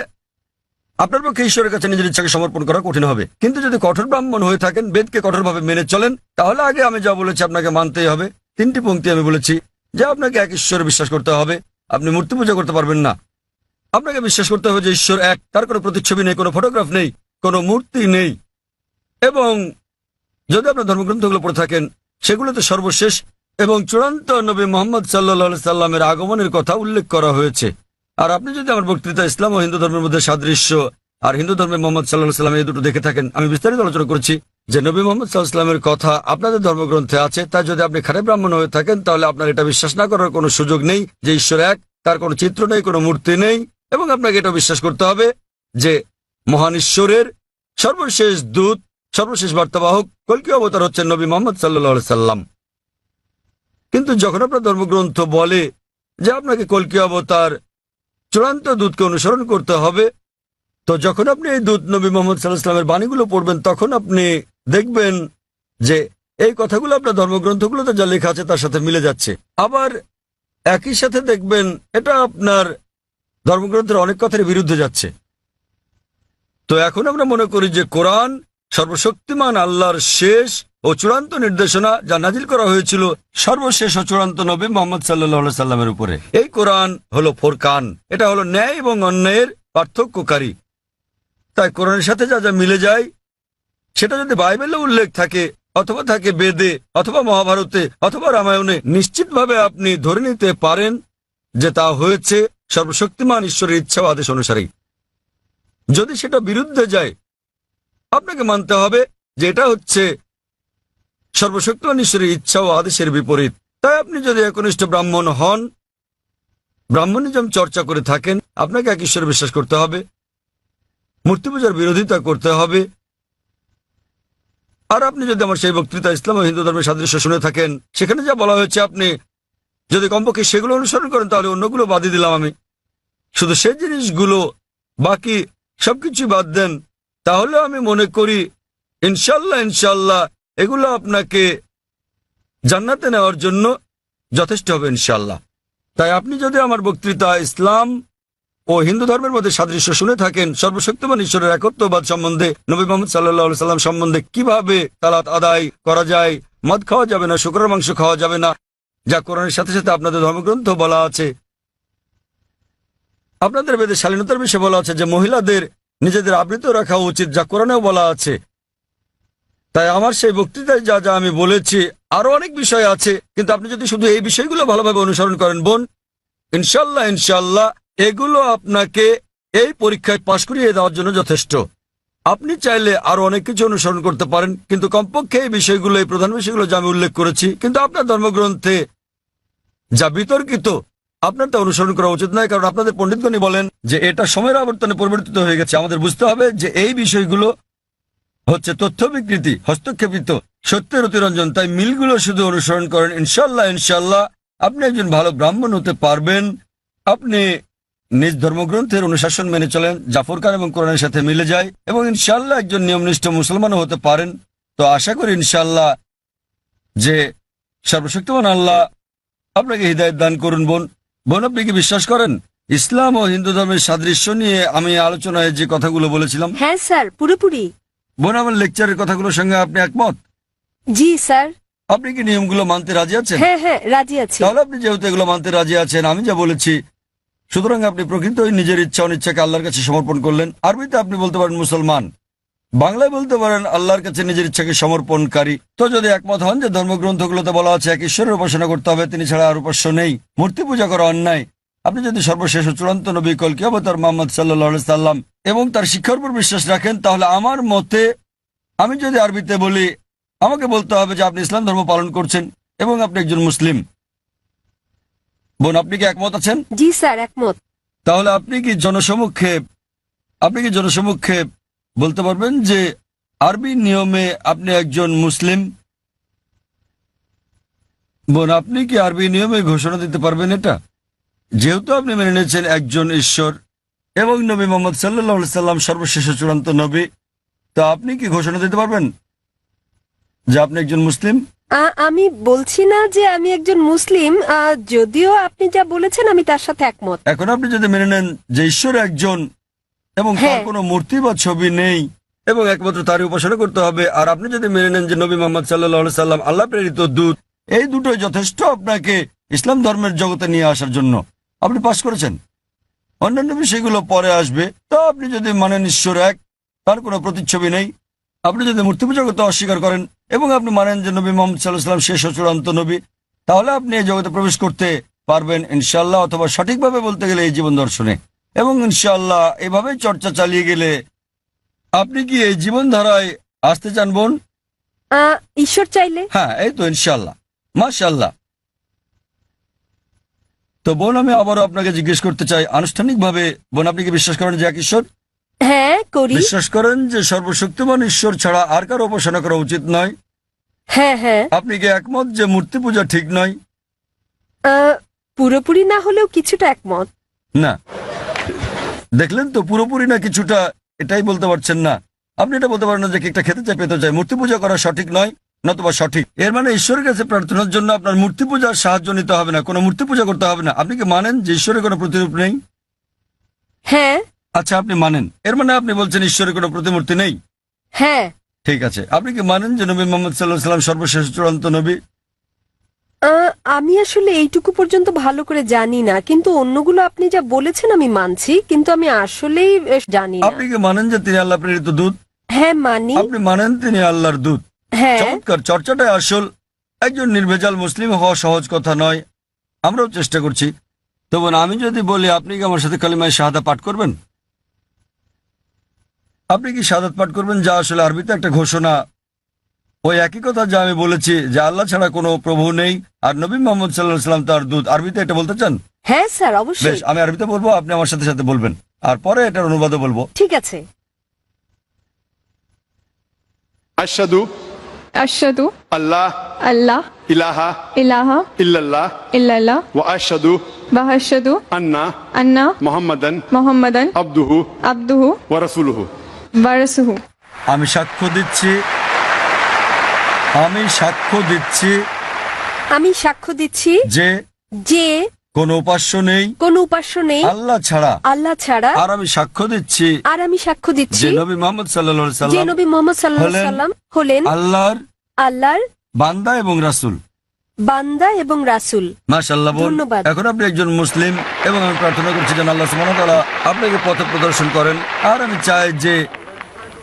আপনার পক্ষে ঈশ্বরের কাছে নিজের ইচ্ছাকে সমর্পণ করা কঠিন হবে। কিন্তু যদি কঠোর ব্রাহ্মণ হয়ে থাকেন, বেদকে কঠোরভাবে মেনে চলেন, তাহলে আগে আমি যা বলেছি আপনাকে মানতেই হবে। 3টি পংক্তি আমি বলেছি যে আপনাকে এক ঈশ্বরে বিশ্বাস করতে হবে, আপনি মূর্তি পূজা করতে পারবেন না। আপনাকে বিশ্বাস করতে হবে যে ঈশ্বর এক, তার কোনো প্রতিচ্ছবি নেই, কোনো ফটোগ্রাফ নেই, কোনো মূর্তি নেই। এবং যদি আপনার ধর্মগ্রন্থগুলো পড়ে থাকেন, সেগুলোতে সর্বশেষ এবং চূড়ান্ত নবী মোহাম্মদ সাল্লাল্লাহু সাল্লামের আগমনের কথা উল্লেখ করা হয়েছে। আর আপনি যদি আমার বক্তৃতা ইসলাম ও হিন্দু ধর্মের মধ্যে সাদৃশ্য আর হিন্দু ধর্মে মোহাম্মদ সাল্লাল্লাহু সাল্লাম এই দুটো দেখে থাকেন, আমি বিস্তারিত আলোচনা করেছি যে নবী মোহাম্মদ সাল্লাল্লাহু সাল্লামের কথা আপনাদের ধর্মগ্রন্থে আছে। তাই যদি আপনি খারাপ ব্রাহ্মণ হয়ে থাকেন, তাহলে আপনার এটা বিশ্বাস না করার কোনো সুযোগ নেই যে ঈশ্বর এক, তার কোনো চিত্র নেই, কোনো মূর্তি নেই। এবং আপনাকে এটা বিশ্বাস করতে হবে যে মহান ঈশ্বরের সর্বশেষ দূত, সর্বশেষ বার্তাবাহক কল্কি অবতার হচ্ছেন নবী মোহাম্মদ সাল্লাল্লাহু সাল্লাম। কিন্তু যখন আপনার ধর্মগ্রন্থ বলে যে আপনাকে কল্কি অবতার চূড়ান্ত দূতকে অনুসরণ করতে হবে, তো যখন আপনি এই দূত নবী মোহাম্মদ সাল্লাল্লাহু আলাইহি ওয়াসাল্লামের বাণীগুলো পড়বেন, তখন আপনি দেখবেন যে এই কথাগুলো আপনার ধর্মগ্রন্থগুলোতে যা লেখা আছে তার সাথে মিলে যাচ্ছে। আবার একই সাথে দেখবেন এটা আপনার ধর্মগ্রন্থের অনেক কথার বিরুদ্ধে যাচ্ছে। তো এখন আমরা মনে করি যে কোরআন সর্বশক্তিমান আল্লাহর শেষ ও চূড়ান্ত নির্দেশনা, যা নাজিল করা হয়েছিল সর্বশেষ ও চূড়ান্ত নবী মোহাম্মদ সাল্লাল্লাহু আলাইহি সাল্লামের উপরে। এই কোরআন হলো ফোরকান, এটা হলো ন্যায় এবং অন্যায়ের পার্থক্যকারী। তাই কোরআনের সাথে যা যা মিলে যায়, সেটা যদি বাইবেলে উল্লেখ থাকে অথবা থাকে বেদে অথবা মহাভারতে অথবা রামায়ণে, নিশ্চিতভাবে আপনি ধরে নিতে পারেন যে তা হয়েছে সর্বশক্তিমান ঈশ্বরের ইচ্ছা ও আদেশ অনুসারেই। যদি সেটা বিরুদ্ধে যায়, আপনাকে মানতে হবে যে এটা হচ্ছে সর্বশক্তিমান ঈশ্বরের ইচ্ছা ও আদেশের বিপরীত। তাই আপনি যদি একনিষ্ঠ ব্রাহ্মণ হন, ব্রাহ্মণিজম চর্চা করে থাকেন, আপনাকে এক ঈশ্বরে বিশ্বাস করতে হবে, মূর্তি পূজার বিরোধিতা করতে হবে, আর আপনি যদি আমার সেই বক্তৃতা ইসলাম ও হিন্দু ধর্মের সাদৃশ্য শুনে থাকেন, সেখানে যা বলা হয়েছে আপনি যদি কমপক্ষে সেগুলো অনুসরণ করেন, তাহলে অন্যগুলো বাদই দিলাম আমি, শুধু সেই জিনিসগুলো, বাকি সবকিছু বাদ দেন, তাহলে আমি মনে করি ইনশাল্লাহ এগুলো আপনাকে জান্নাতে নেওয়ার জন্য যথেষ্ট হবে ইনশাল্লাহ। তাই আপনি যদি আমার বক্তৃতা ইসলাম ও হিন্দু ধর্মের মধ্যে সাদৃশ্য শুনে থাকেন, সর্বশক্তিমান ঈশ্বরের একত্ববাদ সম্বন্ধে, নবী মুহাম্মদ সাল্লাল্লাহু সাল্লাম সম্বন্ধে, কিভাবে সালাত আদায় করা যায়, মদ খাওয়া যাবে না, শুকরের মাংস খাওয়া যাবে না, যা কোরআনের সাথে সাথে আপনাদের ধর্মগ্রন্থ বলা আছে, আপনাদের বেদে শালীনতার বিষয়ে বলা আছে যে মহিলাদের নিজেদের আবৃত রাখা উচিত, যা কোরআনেও বলা আছে। তাই আমার সেই বক্তৃতায় যা যা আমি বলেছি, আরো অনেক বিষয় আছে, কিন্তু আপনি যদি শুধু এই বিষয়গুলো ভালোভাবে অনুসরণ করেন বোন, ইনশাল্লাহ এগুলো আপনাকে এই পরীক্ষায় পাশ করিয়ে দেওয়ার জন্য যথেষ্ট। আপনি চাইলে আরো অনেক কিছু অনুসরণ করতে পারেন, কিন্তু কমপক্ষে এই বিষয়গুলো, এই প্রধান বিষয়গুলো যা আমি উল্লেখ করেছি, কিন্তু আপনার ধর্মগ্রন্থে যা বিতর্কিত, আপনার তা অনুসরণ করা উচিত নয়, কারণ আপনাদের পণ্ডিতগণই বলেন যে এটা সময়ের আবর্তনে পরিবর্তিত হয়ে গেছে। আমাদের বুঝতে হবে যে এই বিষয়গুলো হচ্ছে তথ্য বিকৃতি, হস্তক্ষেপিত, সত্যের অতিরঞ্জন। তাই মিলগুলো শুধু অনুসরণ করেন, ইনশাল্লাহ আপনি একজন ভালো ব্রাহ্মণ হতে পারবেন। আপনি নিজ ধর্মগ্রন্থের অনুশাসন মেনে চলেন, জাফর খান এবং কোরআনের সাথে মিলে যায়, এবং ইনশাল্লাহ একজন নিয়মনিষ্ঠ মুসলমানও হতে পারেন। তো আশা করি ইনশাল্লাহ যে সর্বশক্তিমান আল্লাহ আপনাকে হৃদায়ত দান করুন। বোন, আপনি কি বিশ্বাস করেন ইসলাম ও হিন্দু ধর্মের সাদৃশ্য নিয়ে আমি আলোচনায় যে কথাগুলো বলেছিলাম? হ্যাঁ স্যার, পুরোপুরি। বোন, আমার লেকচারের কথাগুলোর সঙ্গে আপনি একমত? জি স্যার। আপনি কি নিয়মগুলো মানতে রাজি আছেন? হ্যাঁ, রাজি আছি। তাহলে আপনি যেহেতু এগুলো মানতে রাজি আছেন, আমি যা বলেছি, সুতরাং আপনি প্রকৃতই নিজের ইচ্ছা অনিচ্ছাকে আল্লাহর কাছে সমর্পণ করলেন। আরবিতে আপনি বলতে পারেন মুসলমান, বাংলায় বলতে পারেন আল্লাহর কাছে নিজের ইচ্ছাকে সমর্পণকারী। তো যদি একমত হন যে ধর্মগ্রন্থগুলোতে বলা আছে এক ঈশ্বরের উপাসনা করতে হবে, তিনি ছাড়া আর উপাস্য নেই, মূর্তি পূজা করা অন্যায়, আপনি যদি সর্বশেষ ও চূড়ান্ত নবী কলকি অবতার মুহাম্মদ সাল্লাল্লাহু আলাইহি সাল্লাম এবং তার শিক্ষার উপর বিশ্বাস রাখেন, তাহলে আমার মতে, আমি যদি আরবিতে বলি, আমাকে বলতে হবে যে আপনি ইসলাম ধর্ম পালন করছেন এবং আপনি একজন মুসলিম। বোন, আপনি কি একমত আছেন? জি স্যার, একমত। তাহলে আপনি কি জনসমক্ষে বলতে পারবেন যে আরবি নিয়মে আপনি একজন মুসলিম? বোন, আপনি কি আরবি নিয়মে ঘোষণা দিতে পারবেন এটা? যেহেতু আপনি মেনে নিয়েছেন একজন ঈশ্বর এবং নবী মুহাম্মদ সাল্লাল্লাহু আলাইহি সাল্লাম সর্বশেষ চূড়ান্ত নবী, তো আপনি কি ঘোষণা দিতে পারবেন যে আপনি একজন মুসলিম? আমি বলছি না যে আমি একজন মুসলিম, যদিও আপনি যা বলেছেন আমি তার সাথে একমত। এখন আপনি যদি মেনে নেন যে ঈশ্বর একজন এবং তার হ্যাঁ। কোনো মূর্তি বা ছবি নেই এবং একমাত্র তারই উপাসনা করতে হবে, আর আপনি যদি মেনে নেন যে নবী মুহাম্মদ সাল্লাল্লাহু আলাইহি সাল্লাম আল্লাহ প্রেরিত দূত, এই দুটোই যথেষ্ট আপনাকে ইসলাম ধর্মের জগতে নিয়ে আসার জন্য, আপনি পাশ করেছেন। অন্যান্য বিষয়গুলো পরে আসবে। তো আপনি যদি মানেন ঈশ্বর এক, তার কোনো প্রতিচ্ছবি নেই, আপনি যদি মূর্তি পূজা করতে অস্বীকার করেন এবং আপনি মানেন যে নবী মুহাম্মদ সাল্লাল্লাহু আলাইহি সাল্লাম শেষ ও চূড়ান্ত নবী, তাহলে আপনি এই জগতে প্রবেশ করতে পারবেন ইনশাআল্লাহ, অথবা সঠিকভাবে বলতে গেলে এই জীবন দর্শনে। এবং ইনশাআল্লাহ এভাবে চর্চা চালিয়ে গেলে আপনি কি এই জীবনধারায় আসতে চান বোন? ঈশ্বর চাইলে। হ্যাঁ, এই তো ইনশাআল্লাহ, মাশাআল্লাহ। তো বোন, আমি আবারও আপনাকে জিজ্ঞেস করতে চাই আনুষ্ঠানিকভাবে, বোন, আপনি কি বিশ্বাস করেন যে এক ঈশ্বর? হ্যাঁ, করি। বিশ্বাস করেন যে সর্বশক্তিমান ঈশ্বর ছাড়া আর কারো উপাসনা করা উচিত নয়? হ্যাঁ। আপনি কি একমত যে মূর্তি পূজা ঠিক নয়? পুরোপুরি না হলেও কিছুটা একমত। না, দেখলেন তো, পুরোপুরি না কিছুটা, এটাই বলতে পারছেন না। আপনি এটা বলতে পারেন না যে কেকটা খেতে চাই, পেতে চাই। মূর্তি পূজা করা সঠিক নয়, নতুবা সঠিক। এর মানে ঈশ্বরের কাছে প্রার্থনার জন্য আপনার মূর্তি পূজার সাহায্য নিতে হবে না, কোনো মূর্তি পূজা করতে হবে না। আপনি কি মানেন যে ঈশ্বরের কোনো প্রতিরূপ নেই? হ্যাঁ। আচ্ছা, আপনি মানেন, এর মানে আপনি বলছেন ঈশ্বরের কোনো প্রতিমূর্তি নেই? হ্যাঁ। ঠিক আছে। আপনি কি মানেন যে নবী মুহাম্মদ সাল্লাল্লাহু আলাইহি সাল্লাম সর্বশেষ চূড়ান্ত নবী? আমি আসলে এইটুকু পর্যন্ত ভালো করে জানি না, কিন্তু অন্যগুলো আপনি যা বলেছেন আমি মানছি, কিন্তু আমি আসলেই জানি না। আপনি কি মানেন যে তিনি আল্লাহ প্রেরিত দূত? হ্যাঁ, মানি। আপনি মানেন তিনি আল্লাহর দূত? হ্যাঁ। চমৎকার, চর্চাটাই আসল। একজন নির্ভেজাল মুসলিম হওয়া সহজ কথা নয়, আমরাও চেষ্টা করছি। তো বোন, আমি যদি বলি আপনি কি আমার সাথে কালিমায়ে শাহাদা পাঠ করবেন? আপনি কি শাহাদাত পাঠ করবেন, যা আসলে আরবিতে একটা ঘোষণা, ওই একই কথা যা আমি বলেছি যে আল্লাহ ছাড়া কোনো প্রভু নেই আর নবী মুহাম্মদ সাল্লাল্লাহু আলাইহি সাল্লাম তার দূত। আরবিতে এটা বলতে চান? হ্যাঁ স্যার, বেশ, অবশ্যই। আমি আরবিতে বলবো, আপনি আমার সাথে সাথে বলবেন, আর পরে এটার অনুবাদও বলবো। ঠিক আছে। আশহাদু আশহাদু আল্লাহ আল্লাহ ইলাহা ইলাহা ইল্লাল্লাহ ইল্লাল্লাহ ওয়া আশহাদু ওয়া আশহাদু আন্না আন্না মুহাম্মাদান মুহাম্মাদান আবদুহু আবদুহু ওয়া রাসূলুহু। ওয়া রাসূলুহু। আমি সাক্ষ্য দিচ্ছি আমি সাক্ষ্য দিচ্ছি যে যে কোনো উপাস্য নেই কোনো উপাস্য নেই আল্লাহ ছাড়া। আল্লাহ ছাড়া। আর আমি সাক্ষ্য দিচ্ছি আর আমি সাক্ষ্য দিচ্ছি যে নবী মোহাম্মদ সাল্লাল্লাহু আলাইহি যে সাল্লাম নবী মোহাম্মদ সাল্লাল্লাহু আলাইহি হলেন সাল্লাম হলেন আল্লাহর আল্লাহর বান্দা এবং রাসূল। বান্দা এবং রাসূল। মাশাআল্লাহ বোন, ধন্যবাদ। এখন আপনি একজন মুসলিম এবং আমি প্রার্থনা করছি যেন আল্লাহ সুবহানাহু ওয়া তাআলা আপনাকে পথ প্রদর্শন করেন। আর আমি চাই যে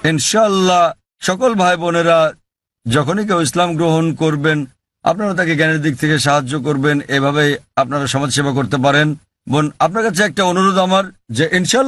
ইনশাআল্লাহ সকল ভাই বোনেরা যখনই কেউ ইসলাম গ্রহণ করবেন আপনারা তাকে জ্ঞানের দিক থেকে সাহায্য করবেন, এভাবেই আপনারা সমাজসেবা করতে পারেন। বোন, আপনার কাছে একটা অনুরোধ আমার যে ইনশাআল্লাহ